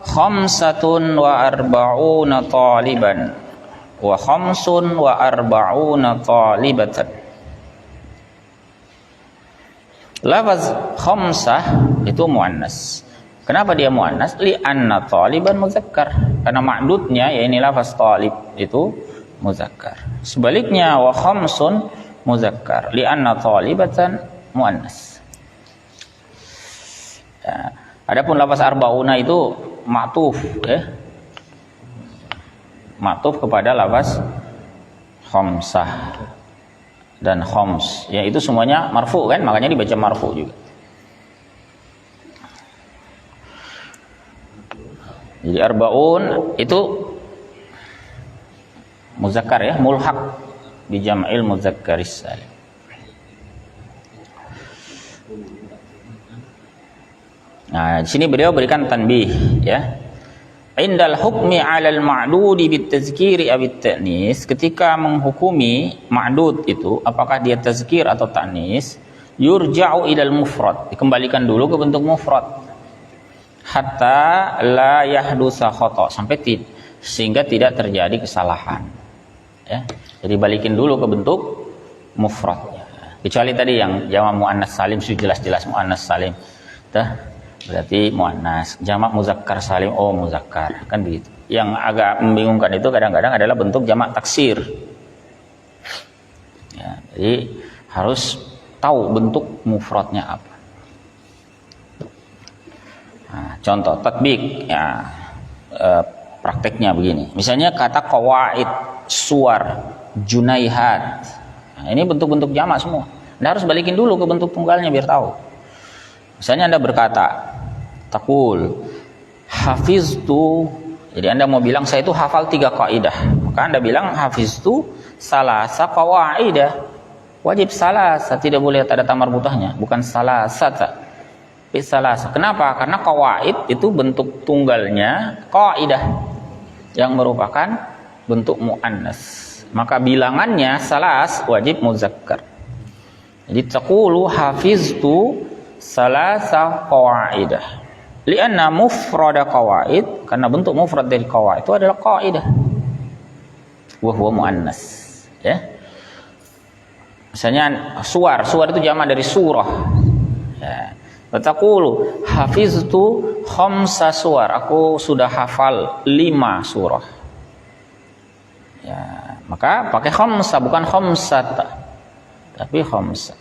khamsatun wa arba'una taliban wa khamsun wa arba'una talibatan. Lafaz khamsah itu muannas. Kenapa dia muannas? Li'anna taliban muzakkar. Karena ma'dudnya ya ini lafaz talib itu muzakkar. Sebaliknya wa khamsun muzakkar. Li'anna talibatan muannas. Ya. Adapun lafaz arba'una itu ma'tuf ya. Ma'tuf kepada lafaz khamsah dan khams. Ya itu semuanya marfu kan, makanya dibaca marfu juga. Jadi arba'un itu muzakkar ya, mulhaq bi jam'il muzakkaris salim. Nah, di sini beliau berikan tanbih ya. Indal hukmi 'alal ma'dudi bit tazkiri aw bit ta'nis, ketika menghukumi ma'dud itu apakah dia tazkir atau ta'nis, yurja'u ilal mufrad, dikembalikan dulu ke bentuk mufrad. Hatta la yahdusa khata, sehingga tidak terjadi kesalahan. Ya. Jadi balikin dulu ke bentuk mufrad. Kecuali tadi yang jamak muannas salim sudah jelas-jelas muannas salim. Berarti muannas, jamak muzakkar salim, oh muzakkar, kan begitu. Yang agak membingungkan itu kadang-kadang adalah bentuk jamak taksir. Ya, jadi harus tahu bentuk mufradnya apa. Nah, contoh tatbik ya, prakteknya begini. Misalnya kata qawaid, suwar, junaihat. Nah, ini bentuk-bentuk jamak semua. Anda harus balikin dulu ke bentuk tunggalnya biar tahu. Misalnya Anda berkata, taqul hafiztu, jadi Anda mau bilang saya itu hafal 3 kaidah, maka Anda bilang hafiztu salasa qawaidah. Wajib salasa, tidak boleh ada tamar butahnya, bukan salasata. Salasa. Kenapa? Karena qawaid itu bentuk tunggalnya qaidah yang merupakan bentuk muannas. Maka bilangannya salas wajib muzakkar. Jadi taqulu hafiztu salasa qawaidah. Lianna mufrada qawaid, karena bentuk mufrad dari qawaid itu adalah qaidah. Wa huwa muannas, ya. Misalnya suwar itu jamak dari surah. Ya. Taqulu hafiztu khamsa suwar, aku sudah hafal 5 surah. Ya, maka pakai khamsa bukan khamsata, tapi khamsa.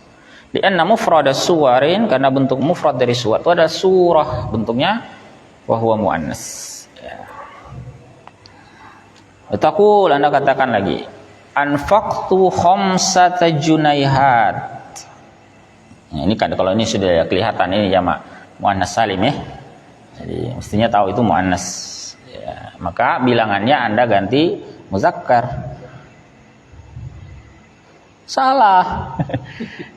Lianna mufrada suwarin, karena bentuk mufrad dari suwar itu ada surah, bentuknya wa huwa muannas. Ya. Taqul, Anda katakan lagi, anfaqtu khamsata junaihat. Nah, ini kan kalau ini sudah kelihatan ini jamak muannas salim ya. Jadi mestinya tahu itu muannas. Ya, maka bilangannya Anda ganti muzakkar. Salah.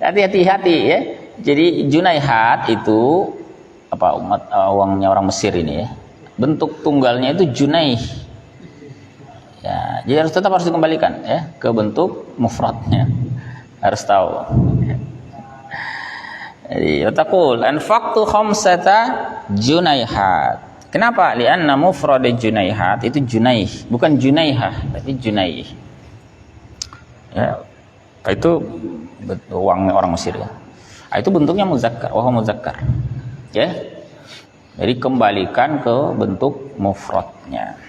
Hati-hati ya. Jadi junaihat itu apa, uangnya orang Mesir ini ya. Bentuk tunggalnya itu junaih. Ya, jadi harus dikembalikan ya ke bentuk mufradnya. Harus tahu. Jadi taqul anfaqtu khamsata junaihat. Kenapa? Lianna mufrad junaihat itu junaih, bukan junaihah, tapi junaih. Ya, itu uang orang Mesir ya. Itu bentuknya muzakkar, wa huwa muzakkar. Ya. Jadi kembalikan ke bentuk mufradnya.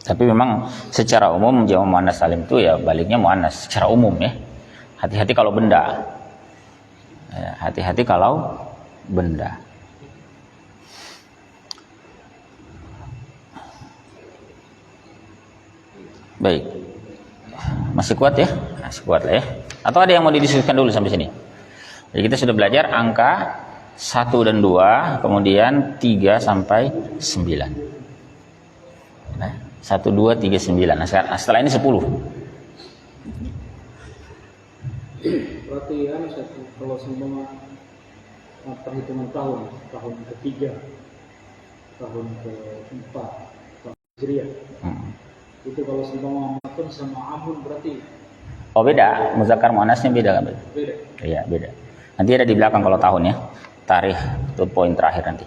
Tapi memang secara umum jamak muannas salim itu ya baliknya muannas secara umum ya. Hati-hati kalau benda. Ya, hati-hati kalau benda. Baik. Masih kuat ya? Masih kuat lah ya. Atau ada yang mau didiskusikan dulu sampai sini? Jadi kita sudah belajar angka 1 dan 2, kemudian 3 sampai 9. Nah, 1, 2, 3, 9. Nah, setelah ini 10. Berarti kalau semua perhitungan tahun ketiga, tahun keempat, tahun Hijriah, itu kalau semua matun sama amun berarti? Oh beda, muzakkar muannasnya beda kan? Beda. Iya beda. Nanti ada di belakang kalau tahun ya, tarikh itu poin terakhir nanti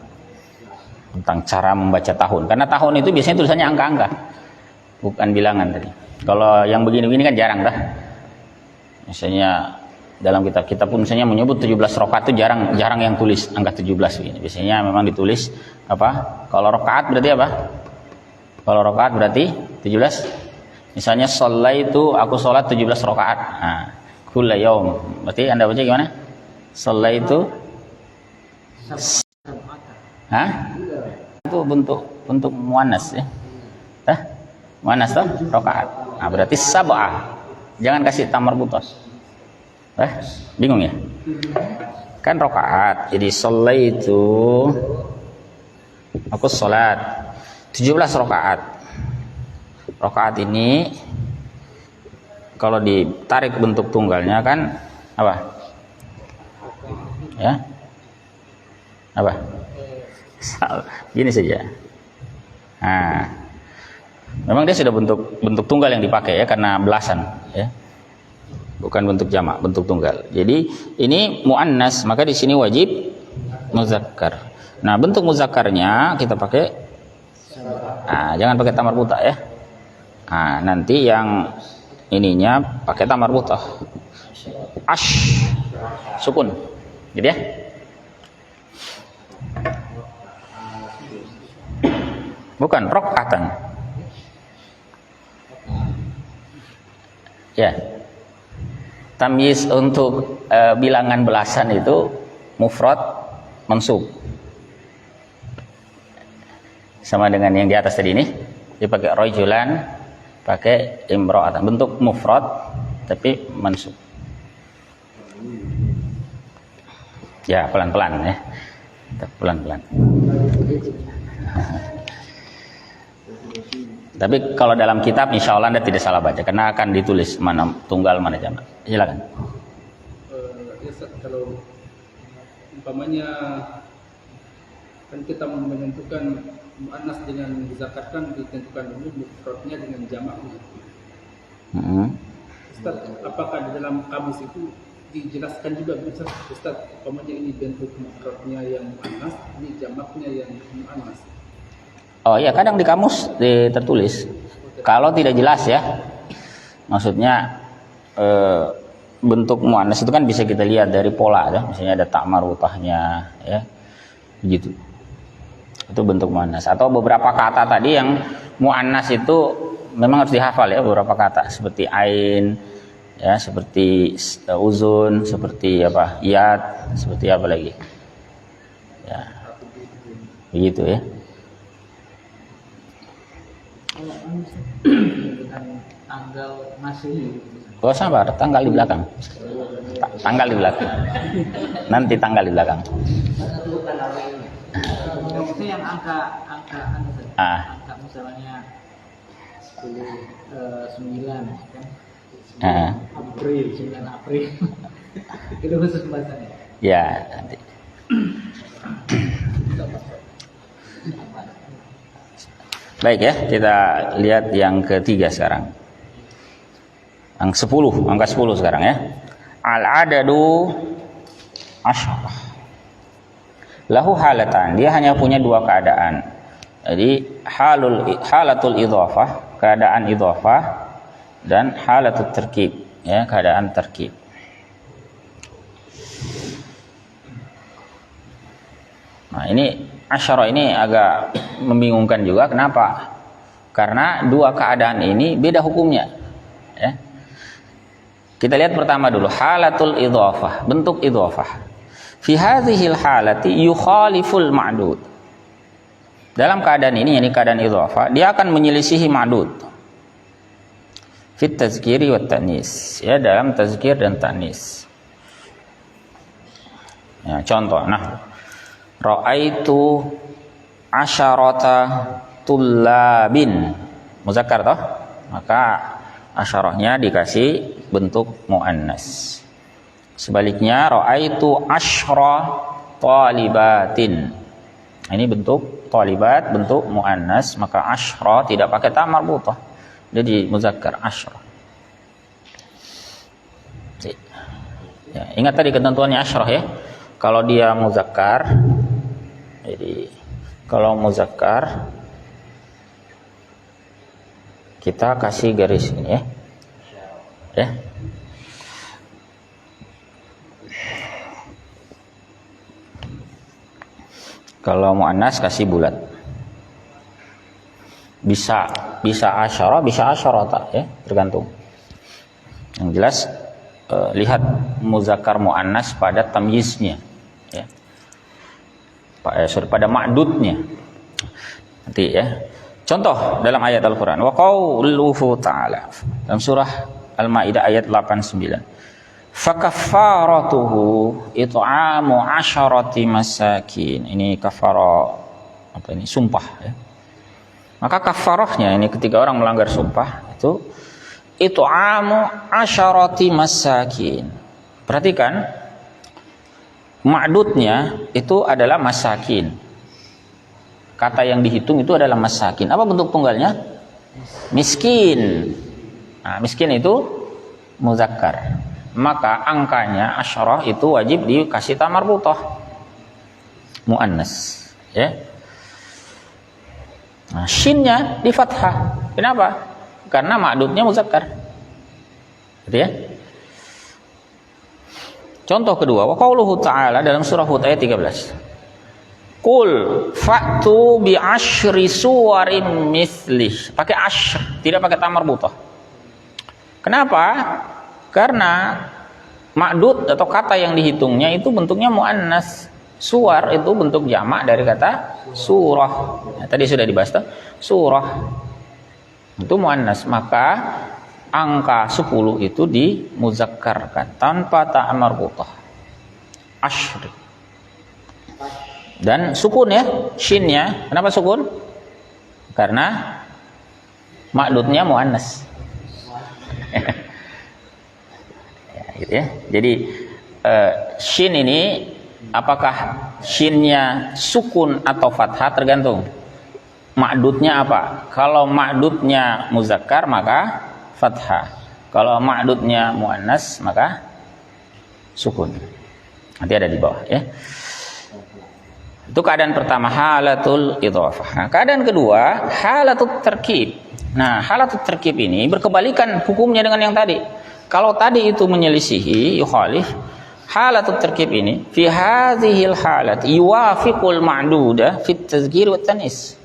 tentang cara membaca tahun. Karena tahun itu biasanya tulisannya angka-angka, bukan bilangan tadi. Kalau yang begini-begini kan jarang dah. Misalnya dalam kitab pun misalnya menyebut 17 rakaat itu jarang yang tulis angka 17 begini. Biasanya memang ditulis apa? Kalau rakaat berarti apa? Kalau rakaat berarti 17. Misalnya shallaitu, aku sholat 17 rakaat. Nah, kulla yaum. Berarti Anda baca gimana? Shallaitu. Hah? Itu bentuk muannas ya. Hah? Muannas tuh rakaat. Nah, berarti sab'ah. Jangan kasih tamar butos. Bingung ya? Kan rakaat. Jadi shallaitu, aku sholat 17 rakaat. Rakaat ini kalau ditarik bentuk tunggalnya kan apa? Ya? Apa? Gini saja. Nah, memang dia sudah bentuk tunggal yang dipakai ya karena belasan ya. Bukan bentuk jamak, bentuk tunggal. Jadi ini muannas, maka di sini wajib muzakkar. Nah, bentuk muzakkarnya kita pakai jangan pakai tamar buta ya. Nah, nanti yang ininya pakai tamar buta. Sukun. Gitu ya. Bukan rakaatan. Ya. Tamyiz untuk bilangan belasan itu mufrad mansub. Sama dengan yang di atas tadi ini, dia pakai rajulan, pakai imra'atan, bentuk mufrad tapi mansub. Ya, pelan-pelan ya. Pelan-pelan. Tapi kalau dalam kitab insya Allah Anda tidak salah baca karena akan ditulis mana tunggal mana jamak. Silakan. Kalau umpamanya kan kita menentukan muannas dengan dizakarkan ditentukan dulu mufradnya dengan jamaknya. Ustaz, apakah di dalam kamus itu dijelaskan juga Ustaz, umpamanya ini bentuk mufradnya yang muannas, ini jamaknya yang muannas? Oh iya, kadang di kamus tertulis. Kalau tidak jelas ya, maksudnya bentuk muannas itu kan bisa kita lihat dari pola ya. Misalnya ada tak marutahnya ya, begitu. Itu bentuk muannas. Atau beberapa kata tadi yang muannas itu memang harus dihafal ya, beberapa kata seperti ain ya, seperti uzun, seperti apa? Yad, seperti apa lagi? Ya. Begitu ya. Tanggal masih. Oh sabar, tanggal di belakang. Tanggal di belakang. Nanti tanggal di belakang. Maksudnya yang angka angka misalnya 9 kan? April 9 April. Itu khusus pembahasannya. Ya, nanti. Baik ya, kita lihat yang ketiga sekarang. Angka 10 sekarang ya. Al-adadu asyarah. Lahu halatan, dia hanya punya dua keadaan. Jadi halatul idhafah, keadaan idhafah, dan halatul terkib, ya, keadaan terkib. Nah, ini asyarah ini agak membingungkan juga. Kenapa? Karena dua keadaan ini beda hukumnya. Ya. Kita lihat pertama dulu halatul idhafah, bentuk idhafah. Fi hadhil halati yukhaliful ma'dud. Dalam keadaan ini, yakni keadaan idhafah, dia akan menyelisihi ma'dud. Fit tazkiri wa ta'nis, ya, dalam tazkir dan ta'nis. Ya, contoh, nah, ra'aitu asyarata tullabin, muzakkar toh, maka asyarahnya dikasih bentuk muannas. Sebaliknya ra'aitu asyra talibatin, ini bentuk talibat, bentuk muannas, maka asyra tidak pakai ta marbutah, jadi muzakkar asyra. Ya, ingat tadi ketentuannya asyra ya. Kalau dia muzakkar, jadi kalau muzakkar kita kasih garis ini ya. Ya. Kalau muannas kasih bulat. Bisa asyara, bisa asyarata ya, tergantung. Yang jelas lihat muzakkar muannas pada tamyiznya ya. Pada ma'dudnya. Nanti ya. Contoh dalam ayat Al-Qur'an, wa qauluhu ta'ala dalam surah Al-Maidah ayat 89. Fakaffaratuhu it'amu 'asharati masakin. Ini kafara apa ini? Sumpah ya. Maka kafarahnya ini ketika orang melanggar sumpah itu it'amu 'asharati masakin. Perhatikan ma'dudnya itu adalah masakin. Kata yang dihitung itu adalah masakin. Apa bentuk tunggalnya? Miskin. Nah, miskin itu muzakkar. Maka angkanya asyarah itu wajib dikasih ta marbutah muannas ya. Nah, shinnya di fathah. Kenapa? Karena ma'dudnya muzakkar. Gitu ya. Contoh kedua, wa qauluhu ta'ala dalam surah Hud ayat 13. Qul fa'tu bi asyri suwarin mithlih. Pakai asyr, tidak pakai ta marbutah. Kenapa? Karena ma'dud atau kata yang dihitungnya itu bentuknya muannas. Suwar itu bentuk jamak dari kata surah. Nah, tadi sudah dibahas tuh. Surah itu muannas, maka angka 10 itu dimuzakkarkan tanpa ta marbutah. Asyr. Dan sukun ya, shinnya. Kenapa sukun? Karena ma'dudnya muannas. Ya, gitu ya. Jadi shin ini apakah shinnya sukun atau fathah tergantung ma'dudnya apa. Kalau ma'dudnya muzakkar maka fathah. Kalau ma'dudnya muannas maka sukun. Nanti ada di bawah ya. Itu keadaan pertama, halatul idhafah. Nah, keadaan kedua, halatul terkib. Nah, halatul terkib ini berkebalikan hukumnya dengan yang tadi. Kalau tadi itu menyelisihi, yukhalif, halatul terkib ini fi hadhil halat yuwafiqul ma'duda fit tazkir wa tanis.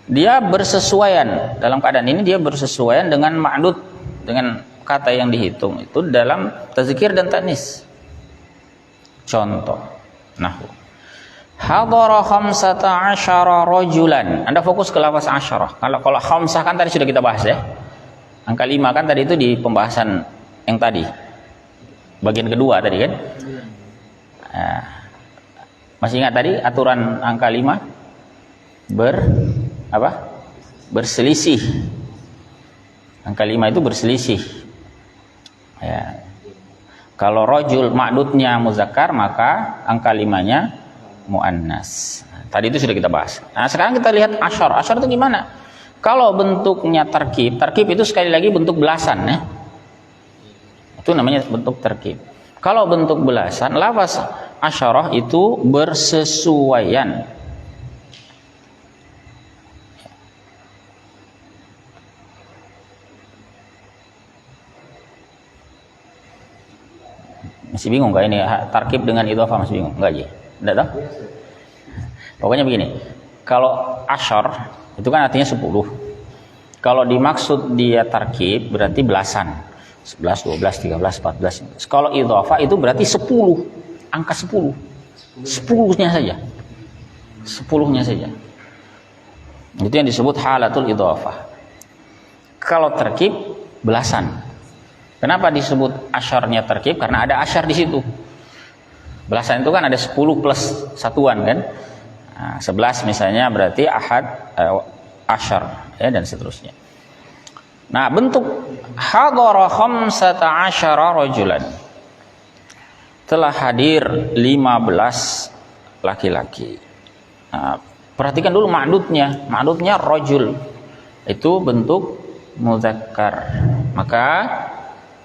Dia bersesuaian, dalam keadaan ini dia bersesuaian dengan ma'dud, dengan kata yang dihitung itu dalam tazkir dan tanis. Contoh, nahwu hadara khamsata asyara rajulan. Anda fokus ke lafaz asyarah. Kalau khamsah kan tadi sudah kita bahas ya. Angka 5 kan tadi itu di pembahasan yang tadi. Bagian kedua tadi kan. Nah, masih ingat tadi aturan angka 5? Berselisih. Angka 5 itu berselisih. Ya. Kalau rajul ma'dudnya muzakkar maka angka 5-nya muannas. Tadi itu sudah kita bahas. Nah, sekarang kita lihat asyar. Asyar itu gimana? Kalau bentuknya tarkib itu sekali lagi bentuk belasan ya. Itu namanya bentuk tarkib. Kalau bentuk belasan, lafaz asyarah itu bersesuaian. Masih bingung gak ini tarkib dengan idhafah, masih bingung? Enggak aja. Enggak tahu? Pokoknya begini. Kalau asyar itu kan artinya 10. Kalau dimaksud dia tarkib berarti belasan. 11, 12, 13, 14. Kalau idhafah itu berarti 10. angka 10. 10-nya saja. 10-nya saja. Itu yang disebut halatul idhafah. Kalau terkib belasan. Kenapa disebut asyarnya terkib? Karena ada asyar di situ. Belasan itu kan ada 10 plus satuan kan. Nah, 11 misalnya berarti ahad asyar ya, dan seterusnya. Nah, bentuk hadara 15 rajulan. Telah hadir 15 laki-laki. Nah, perhatikan dulu ma'dudnya. Ma'dudnya rajul. Itu bentuk muzakkar. Maka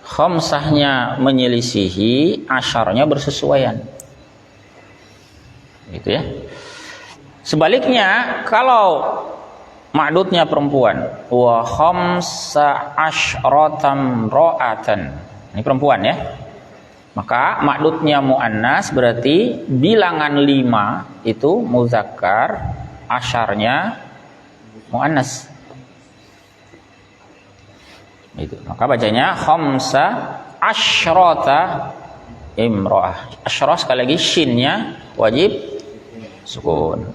khamsahnya menyelisihi, asyarnya bersesuaian. Gitu ya. Sebaliknya, kalau ma'dudnya perempuan, wa khamsa asyratam ra'atan. Ini perempuan ya. Maka ma'dudnya muannas berarti bilangan 5 itu muzakkar, asyarnya muannas. Itu. Maka bacanya khamsa asyrata imra'ah. Asyrah sekali lagi shinnya wajib sukun.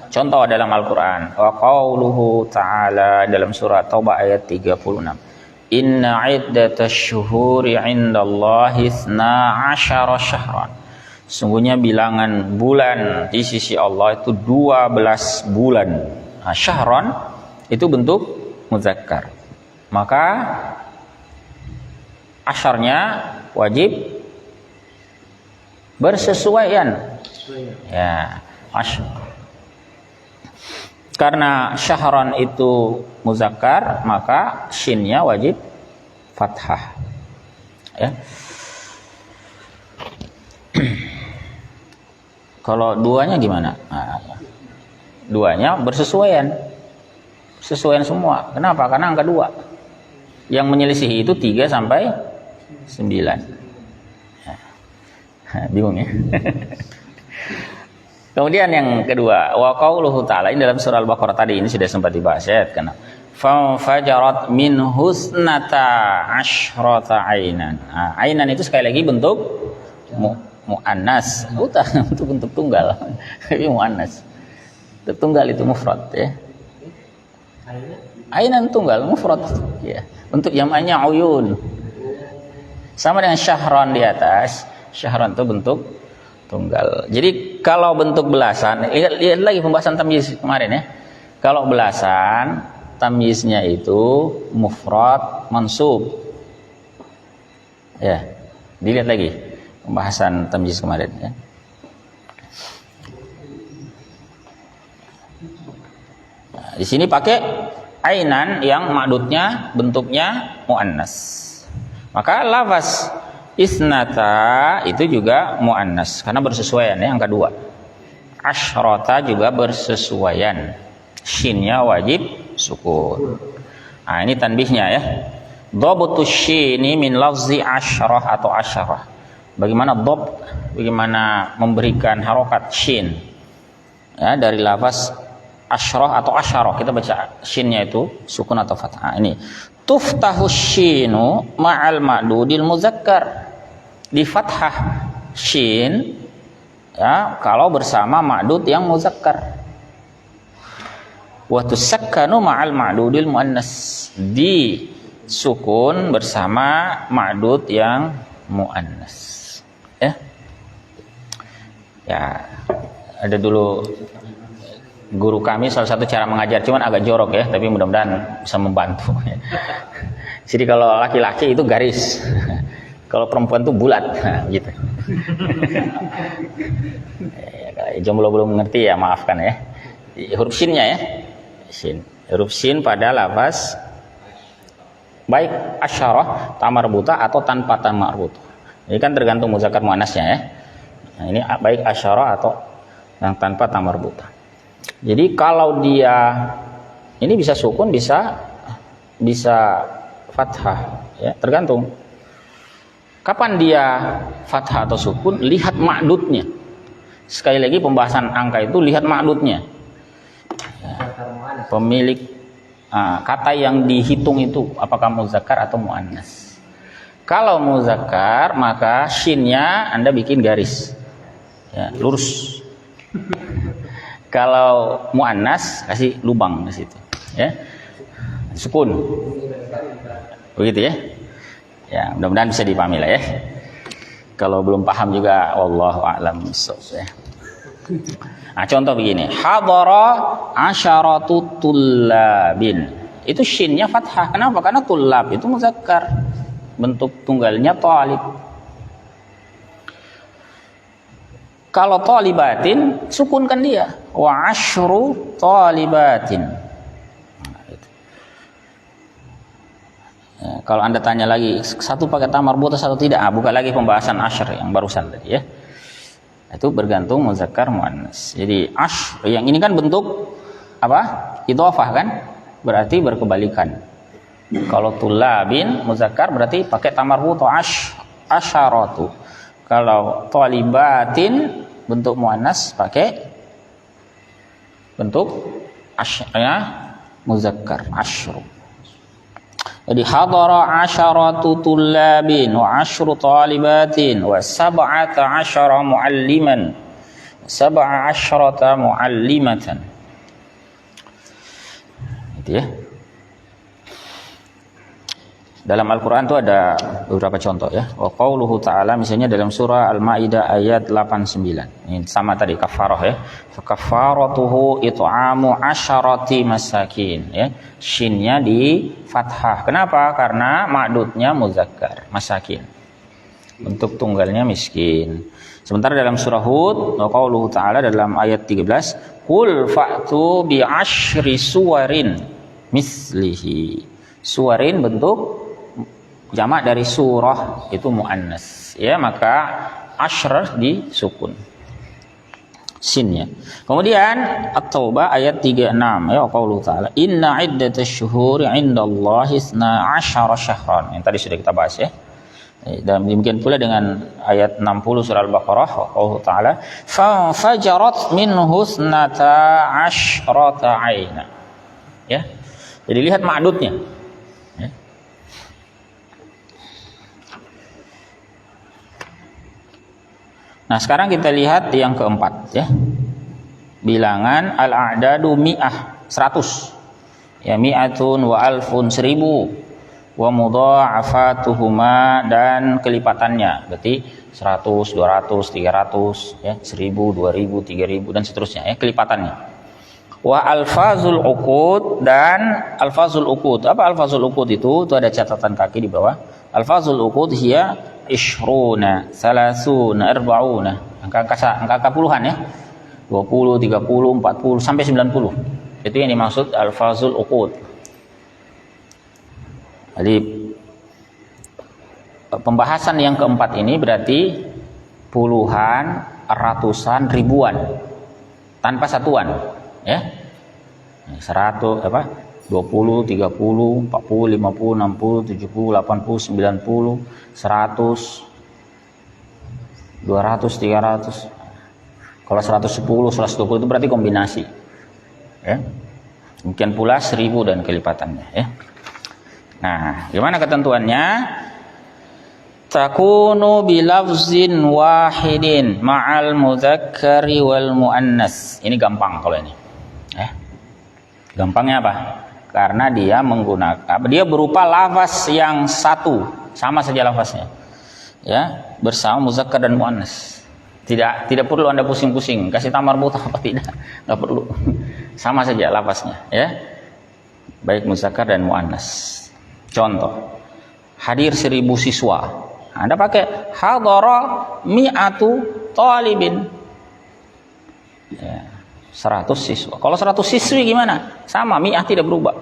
Contoh dalam Al-Qur'an, wa qauluhu ta'ala dalam surah Taubah ayat 36. Inna iddatash syuhuri 'indallahi 12 syahran. Sungguhnya bilangan bulan di sisi Allah itu 12 bulan. Nah, syahran itu bentuk muzakkar. Maka asyarnya wajib bersesuaian. Ya, karena syahran itu muzakkar, maka shinnya wajib fathah. Ya. Kalau duanya gimana? Nah, duanya bersesuaian. Sesuaian semua. Kenapa? Karena angka 2. Yang menyelisihi itu 3 sampai 9. Bingung ya? Kemudian yang kedua, wa qauluhu ta'ala, ini dalam surah Al-Baqarah tadi, ini sudah sempat dibahas ya, karena fajarat min husnata asyrata ainan. Nah, ainan itu sekali lagi bentuk muannas, bukan untuk bentuk tunggal. Tapi muannas. Tunggal itu mufrad ya. Ainan tunggal mufrad ya. Untuk jamaknya uyun. Sama dengan syahran di atas. Syahran itu bentuk tunggal. Jadi kalau bentuk belasan, lihat lagi pembahasan tamyiz kemarin ya. Kalau belasan, tamyiznya itu mufrad mansub. Ya, dilihat lagi pembahasan tamyiz kemarin ya. Nah, di sini pakai ainan yang ma'dudnya bentuknya muannas. Maka lafaz isnata itu juga muannas karena bersesuaian ya, angka 2. Asyrata juga bersesuaian. Shinnya wajib sukun. Nah, ini tanbihnya ya. Dhabutus syini min lafzi asyrah atau asyarah. Bagaimana dhab? Bagaimana memberikan harokat shin? Ya, dari lafaz asyrah atau asyarah. Kita baca shinnya itu sukun atau fathah. Ini tuftahus syinu ma'al ma'dudil muzakkar. Di fathah shin ya kalau bersama ma'dud yang muzakkar. Wa tusakkanu ma'al ma'dudil muannas. Di sukun bersama ma'dud yang muannas. Ya. Ya, ada dulu guru kami salah satu cara mengajar, cuman agak jorok ya, tapi mudah-mudahan bisa membantu. Jadi kalau laki-laki itu garis. Kalau perempuan tuh bulat, nah, gitu. Jomblo belum mengerti ya, maafkan ya. Huruf shinnya ya, shin. Huruf shin pada lafaz baik asyarah tamarbuta atau tanpa tamarbuta. Ini kan tergantung muzakkar muannasnya ya. Nah, ini baik asyarah atau yang tanpa tamarbuta. Jadi kalau dia ini bisa sukun, bisa fathah ya, tergantung. Kapan dia fathah atau sukun? Lihat ma'dudnya. Sekali lagi pembahasan angka itu lihat ma'dudnya. Ya. Pemilik kata yang dihitung itu apakah muzakkar atau muannas. Kalau muzakkar maka shinnya Anda bikin garis, ya, lurus. Kalau muannas kasih lubang di situ, ya, sukun. Begitu ya. Ya, mudah-mudahan bisa dipahami lah ya. Kalau belum paham juga, wallahu a'lam bishawab ya. Nah, contoh begini, hadara asyaratu tullabin. Itu shinnya fathah. Kenapa? Karena tullab itu muzakkar. Bentuk tunggalnya talib. Kalau talibatin, sukunkan dia. Wa asyru talibatin. Nah, itu. Ya, kalau Anda tanya lagi, satu pakai ta marbutah atau tidak? Buka lagi pembahasan asyr yang barusan tadi ya. Itu bergantung muzakkar muannas. Jadi yang ini kan bentuk apa? Idhofah kan? Berarti berkebalikan. Kalau tulabin muzakkar berarti pakai ta marbutah asyaratu. Kalau talibatin bentuk muannas pakai bentuk muzakkar asyru. Jadi hadara asyaratu tullabin wa asyru talibatin wa sab'ata asyara mualliman sab'a asyrata muallimatan. Itu ya. Dalam Al-Quran itu ada beberapa contoh ya. Wa qauluhu ta'ala, misalnya dalam surah Al-Maidah ayat 89. Ini sama tadi kafarah ya. Fa kafaratuhu it'amu asyarati masakin ya. Shinnya di fathah. Kenapa? Karena ma'dudnya muzakkar, masakin. Bentuk tunggalnya miskin. Sementara dalam surah Hud, wa qauluhu ta'ala dalam ayat 13, qul fa'tu bi asyri suwarin mislihi. Suwarin bentuk jamak dari surah itu muannas ya, maka asyr disukun sinnya. Kemudian At-Taubah ayat 36 ya, qaulullah ta'ala inna iddatash syuhuri 'indallahi 12 syahran. Yang tadi sudah kita bahas ya. Dan demikian pula dengan ayat 60 surah Al-Baqarah, qaulullah ta'ala fa fajarat minhu 12 'aina. Ya. Jadi lihat ma'dudnya. Nah, sekarang kita lihat yang keempat ya. Bilangan al-a'dadu mi'ah, 100. Ya, mi'atun wa alfun, 1000. Wa mudha'afatuhuma, dan kelipatannya. Berarti 100, 200, 300 ya, 1000, 2000, 3000 dan seterusnya ya, kelipatannya. Wa alfazul uqud, dan alfazul uqud. Apa alfazul uqud itu? Itu ada catatan kaki di bawah. Alfazul uqud hiya ishruna, salasuna, arba'una. Angka puluhan ya. 20, 30, 40 sampai 90. Itu yang dimaksud alfazul uqud. Jadi pembahasan yang keempat ini berarti puluhan, ratusan, ribuan tanpa satuan ya. 100 apa? 20, 30, 40, 50, 60, 70, 80, 90, 100, 200, 300. Kalau 110, 120 itu berarti kombinasi. Ya. Demikian pula 1000 dan kelipatannya. Ya. Nah, gimana ketentuannya? Takunu bilafzin wahidin ma'al mudzakkari wal muannas. Ini gampang kalau ini. Gampangnya apa? Karena dia berupa lafaz yang satu, sama saja lafaznya. Ya, bersama muzakkar dan muannas. Tidak perlu Anda pusing-pusing kasih ta marbutah apa tidak. Enggak perlu. Sama saja lafaznya, ya. Baik muzakkar dan muannas. Contoh, hadir 1000 siswa. Anda pakai hadara mi'atu talibin. Ya, 100 siswa. Kalau 100 siswi gimana? Sama, mi'ah tidak berubah.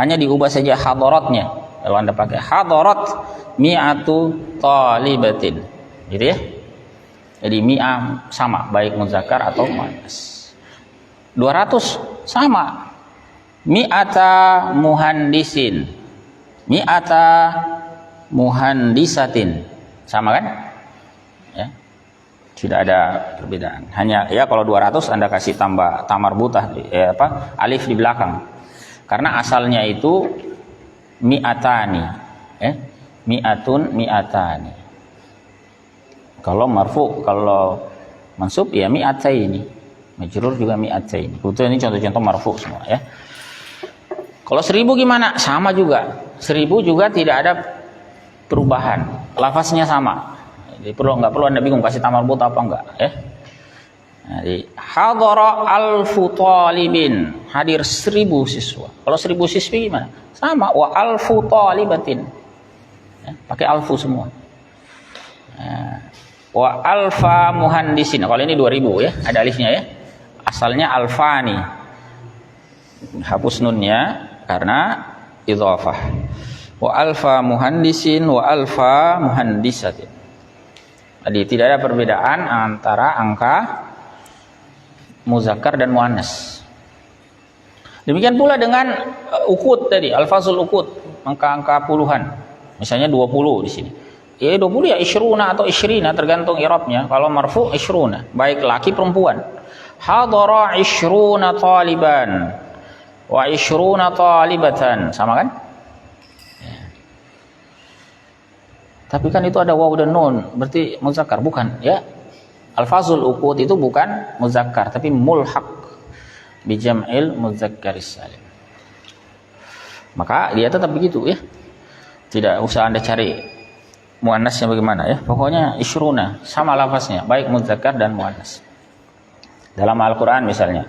Hanya diubah saja hadaratnya. Kalau Anda pakai hadarat mi'atu talibatin. Gitu ya. Jadi mi'ah sama, baik muzakkar atau muannas. 200 sama. Mi'ata muhandisin. Mi'ata muhandisatin. Sama kan? Ya. Tidak ada perbedaan. Hanya ya kalau 200 Anda kasih tambah ta marbutah alif di belakang. Karena asalnya itu mi'atani, mi'atun, mi'atani. Kalau marfu, kalau mansub ya mi'ataini. Majrur juga mi'ataini. Itu ini contoh-contoh marfu semua ya. Kalau 1000 gimana? Sama juga. 1000 juga tidak ada perubahan. Lafaznya sama. Jadi nggak perlu Anda bingung kasih tamar marbut apa enggak ya. Jadi hadara alfu talibin, hadir 1000 siswa. Kalau 1000 siswi gimana? Sama, wa alfu talibatin. Ya, pakai alfu semua. Ya. Wa alfa muhandisin. Kalau ini 2000 ya, ada alifnya ya. Asalnya alfani. Hapus nunnya karena idhafah. Wa alfa muhandisin wa alfa muhandisatin. Jadi tidak ada perbedaan antara angka muzakkar dan muannas. Demikian pula dengan ukut tadi, alfazul ukut, angka-angka puluhan. Misalnya 20 di sini. Ya 20 ya isyruna atau isyrina tergantung i'rabnya. Kalau marfu isyruna, baik laki perempuan. Hadara isyruna taliban wa isyruna talibatan. Sama kan? Tapi kan itu ada waw dan nun, berarti muzakkar bukan ya? Alfazul uqud itu bukan muzakkar tapi mulhaq bi jam'il mudzakkaris salim. Maka dia tetap begitu ya. Tidak usah Anda cari muannasnya bagaimana ya. Pokoknya isyruna sama lafaznya, baik muzakkar dan muannas. Dalam Al-Qur'an misalnya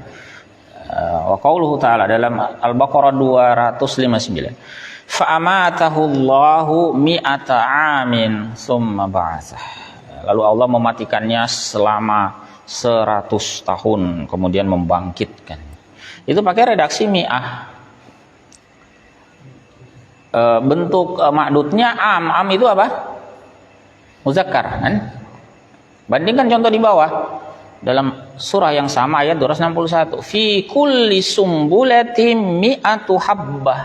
wa qauluhu ta'ala dalam Al-Baqarah 259. Fa'amatahu Allahu mi'ata amin summa ba'atsah. Lalu Allah mematikannya selama 100 tahun kemudian membangkitkan. Itu pakai redaksi mi'ah. Bentuk ma'dudnya am itu apa? Muzakkar kan? Bandingkan contoh di bawah. Dalam surah yang sama ayat 261. Fi kulli sumbulatin mi'atu habbah.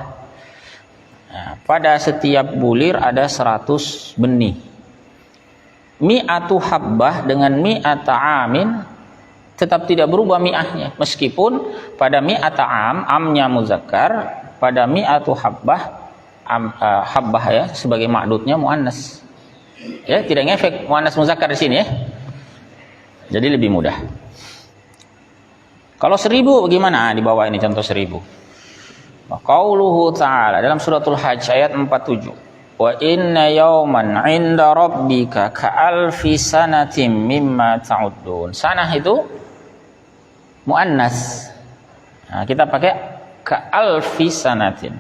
Nah, pada setiap bulir ada 100 benih. Mi'atu habbah dengan mi'ata amin tetap tidak berubah mi'ahnya. Meskipun pada mi'ata amnya muzakkar, pada mi'atu habbah, habbah ya sebagai ma'dudnya muannas. Ya, tidak ngefek muannas muzakkar di sini ya. Jadi lebih mudah. Kalau 1000 bagaimana? Di bawah ini contoh 1000. Qauluhu ta'ala dalam suratul Hajj ayat 47. Wa inna yawman 'inda rabbika ka'alfi sanatin mimma ta'uddun. Sanah itu muannas. Nah, kita pakai ka'alfi sanatin.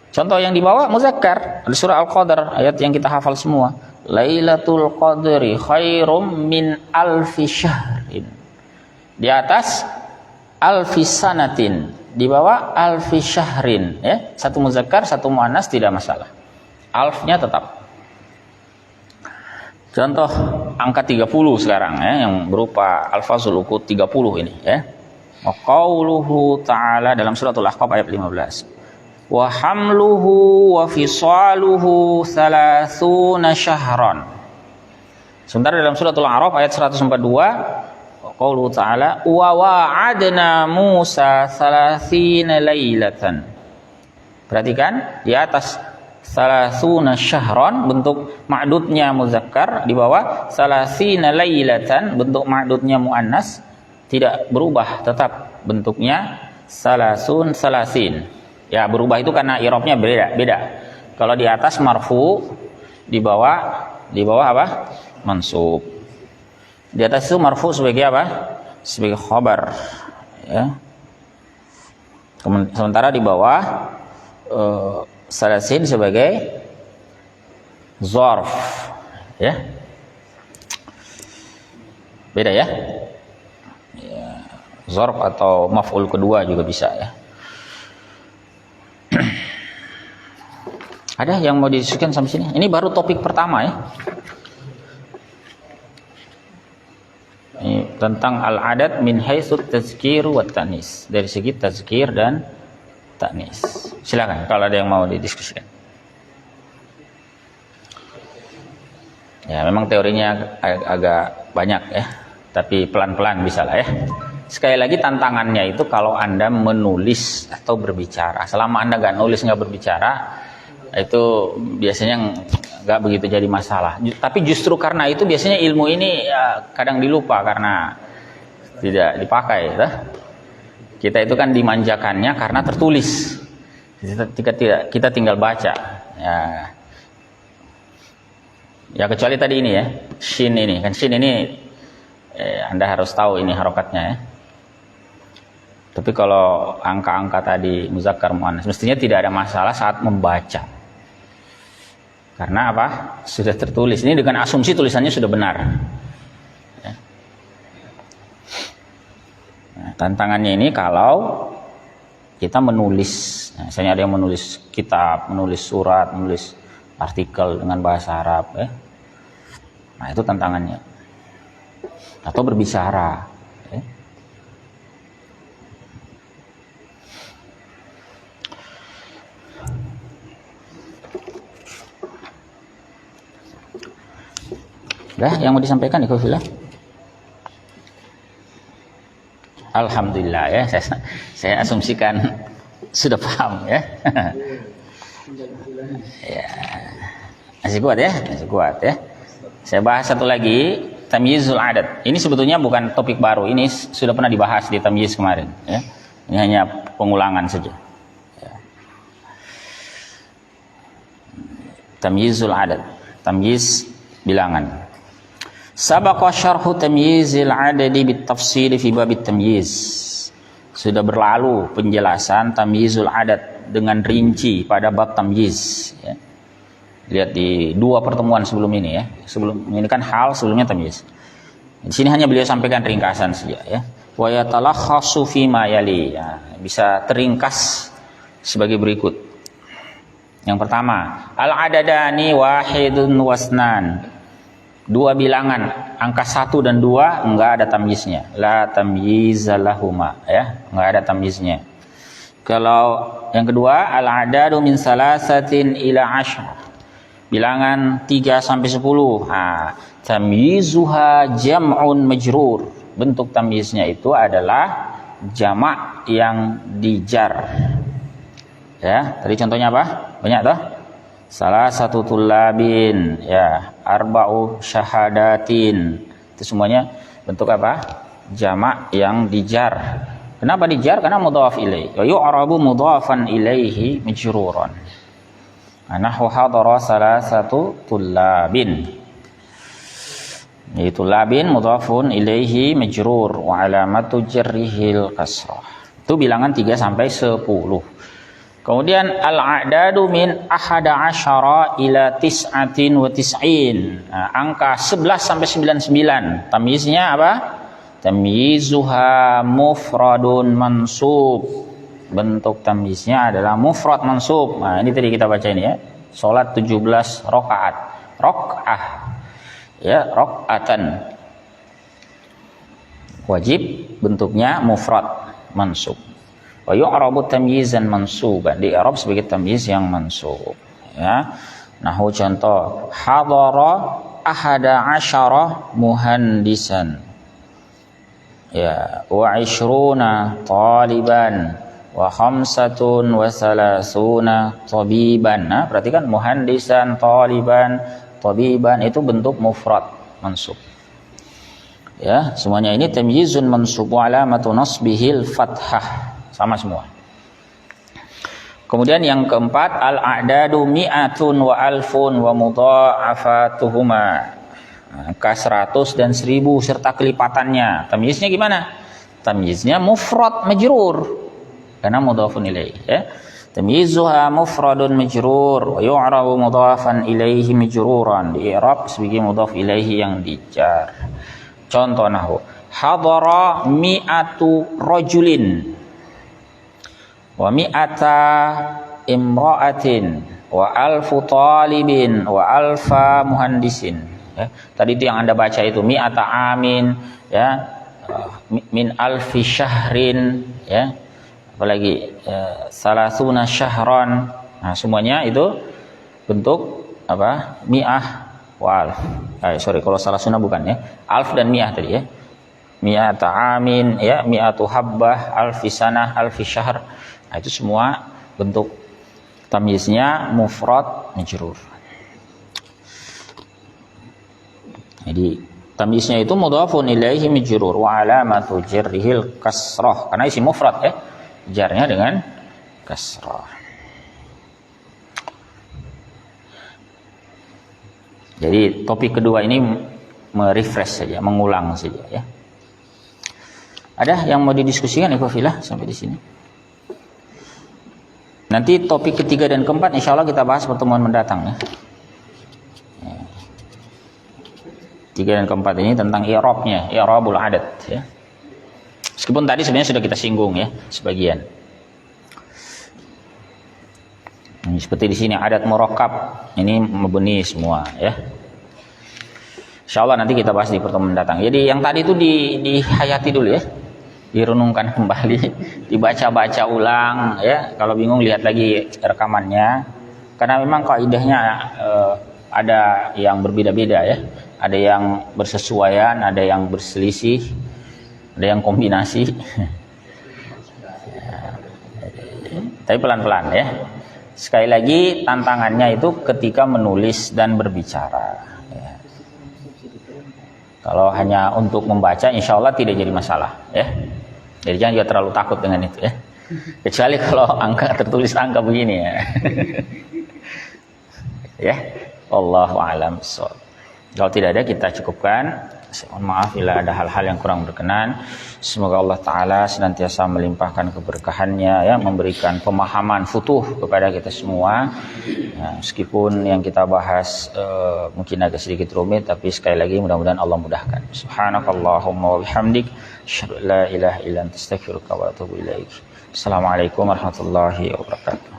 Contoh yang di bawah muzakkar di surah Al-Qadr ayat yang kita hafal semua. Lailatul qadri khairum min alfi syahrin. Di atas alfi sanatin. Di bawah alfi syahrin ya. Satu muzakkar, satu muannas tidak masalah. Alfnya tetap. Contoh angka 30 sekarang ya yang berupa alfazul uqud 30 ini ya. Wa qauluhu ta'ala dalam suratul Ahqaf ayat 15. Wa hamluhu wa fisaluhu 30 syahran. Sementara dalam suratul A'raf ayat 142 qauluhu ta'ala wa wa'adna Musa 30 lailatan. Perhatikan di atas 30 syahran bentuk ma'dudnya muzakkar, di bawah 30 lailatan bentuk ma'dudnya muannas tidak berubah, tetap bentuknya salasun salasin. Ya, berubah itu karena i'rabnya beda. Kalau di atas marfu, di bawah apa? Mansub. Di atas itu marfu sebagai apa? Sebagai khabar ya. Sementara di bawah salasin sebagai zarf ya. Beda ya. Zarf atau maf'ul kedua juga bisa ya. Ada yang mau didiskusikan sampai sini? Ini baru topik pertama ya. Ini tentang al-adat min haitsu tazkir wa ta'nis. Dari segi tazkir dan ta'nis. Silakan kalau ada yang mau didiskusikan. Ya, memang teorinya agak banyak ya, tapi pelan-pelan bisa lah ya. Sekali lagi tantangannya itu kalau Anda menulis atau berbicara. Selama Anda nggak nulis, nggak berbicara, itu biasanya nggak begitu jadi masalah. Tapi justru karena itu biasanya ilmu ini ya, kadang dilupa karena tidak dipakai. Ya. Kita itu kan dimanjakannya karena tertulis. Kita tinggal baca. Ya kecuali tadi ini ya, shin ini kan shin ini Anda harus tahu ini harokatnya ya. Tapi kalau angka-angka tadi muzakkar muannas mestinya tidak ada masalah saat membaca. Karena apa? Sudah tertulis. Ini dengan asumsi tulisannya sudah benar. Ya. Nah, tantangannya ini kalau kita menulis, misalnya ada yang menulis kitab, menulis surat, menulis artikel dengan bahasa Arab, ya. Nah itu tantangannya. Atau berbicara. Ya. Dah, yang mau disampaikan ikhwafillah. Alhamdulillah ya, saya asumsikan sudah paham ya. Ya. Masih kuat ya, masih kuat ya. Saya bahas satu lagi, tamyizul adad. Ini sebetulnya bukan topik baru, ini sudah pernah dibahas di tamyiz kemarin ya. Ini hanya pengulangan saja. Ya. Tamyizul adad, tamyiz bilangan. Sabaqa syarhu tamyizil adadi bit tafsili fi babit tamyiz. Sudah berlalu penjelasan tamyizul adad dengan rinci pada bab tamyiz ya. Lihat di 2 pertemuan sebelum ini ya. Sebelum ini kan hal, sebelumnya tamyiz. Di sini hanya beliau sampaikan ringkasan saja ya. Wa yatalakhasu fi ma yali. Ya, bisa teringkas sebagai berikut. Yang pertama, al adadani wahidun wasnan. 2 bilangan, angka 1 dan 2 enggak ada tamyiznya. La tamyiza lahuma ya, enggak ada tamyiznya. Kalau yang kedua, al-adadu min salasatin ila 10. Bilangan 3 sampai 10. Nah, tamyizuha jam'un majrur. Bentuk tamyiznya itu adalah jamak yang dijar. Ya, tadi contohnya apa? Banyak toh? Salah satu tulabin ya, arba'u syahadatin. Itu semuanya bentuk apa? Jamak yang dijar. Kenapa dijar? Karena mudhaf ilaih. Wa yu'rabu mudhafan ilaihi majruran. Nahwu hadara salah satu tulabin. Yaitu labin mudhafun ilaihi majrur wa alamatu jarrihil kasrah. Itu bilangan 3 sampai 10. Kemudian al-a'dadu min 11 ila 99. Nah, angka 11 sampai 99. Tamyiznya apa? Tamyizuha mufradun mansub. Bentuk tamyiznya adalah mufrad mansub. Nah, ini tadi kita baca ini ya. Salat 17 rakaat. Rakaah. Ya, rakaatan. Wajib bentuknya mufrad mansub. Wa yu'rabu tamyizan mansuban, di i'rab sebagai tamyiz yang mansub ya. Nahwu contoh, hadara 11 muhandisan ya, wa 20 taliban wa 35 tabiban. Nah, perhatikan muhandisan, taliban, tabiban itu bentuk mufrad mansub ya. Semuanya ini tamyizun mansub wa alamatu nasbihil fathah, sama semua. Kemudian yang keempat, al-a'dadu mi'atun wa alfun wa mudha'afatuhuma. Angka 100 dan 1000 serta kelipatannya. Tamyiznya gimana? Tamyiznya mufrad majrur karena mudhafun ilaih ya. Tamyizuha mufradun majrur wa yu'rabu mudhafan ilaihi majruran, di i'rab sebagai mudhaf ilaihi yang dijar. Contoh nahwu, hadara mi'atu rajulin wa mi'ata imra'atin wa alfu talibin wa alfa muhandisin ya. Tadi itu yang Anda baca itu mi'ata amin ya, min alfi syahrin ya, apalagi salasuna syahran. Nah, semuanya itu bentuk apa? Mi'ah wa alf. Kalau salasuna bukan ya. Alf dan mi'ah tadi ya. Mi'ata amin ya, mi'atu habbah, alfi sanah, alfi syahr. Nah, itu semua bentuk Tamyiznya mufrad majrur. Jadi tamyiznya itu mudhafun ilaihi majrur wa alamatu jarrihil kasrah. Karena isi mufrad ya, jarnya dengan kasrah. Jadi topik kedua ini merefresh saja, mengulang saja ya. Ada yang mau didiskusikan ikhwafillah sampai di sini? Nanti topik ketiga dan keempat insya Allah kita bahas pertemuan mendatang ya. Tiga dan keempat ini tentang i'rabnya, i'rabul adad ya. Meskipun tadi sebenarnya sudah kita singgung ya sebagian. Ini seperti di sini adat murakkab, ini mabni semua ya. Insya Allah nanti kita bahas di pertemuan mendatang. Jadi yang tadi itu dihayati dulu ya, direnungkan kembali, dibaca-baca ulang ya. Kalau bingung lihat lagi rekamannya, karena memang kaidahnya ada yang berbeda-beda ya. Ada yang bersesuaian, ada yang berselisih, ada yang kombinasi. Tapi pelan-pelan ya. Sekali lagi tantangannya itu ketika menulis dan berbicara ya. Kalau hanya untuk membaca insya Allah tidak jadi masalah ya. Jadi jangan juga terlalu takut dengan itu ya. Kecuali kalau angka tertulis angka begini ya. Ya. Wallahu a'lam bishawab. Kalau tidak ada kita cukupkan. Mohon maaf bila ada hal-hal yang kurang berkenan. Semoga Allah Ta'ala senantiasa melimpahkan keberkahannya ya, memberikan pemahaman futuh kepada kita semua ya, meskipun yang kita bahas mungkin agak sedikit rumit, tapi sekali lagi mudah-mudahan Allah mudahkan. Subhanakallahumma wa bihamdik asyhadu an la ilaha illa anta astaghfiruka wa atubu ilaik. Assalamualaikum warahmatullahi wabarakatuh.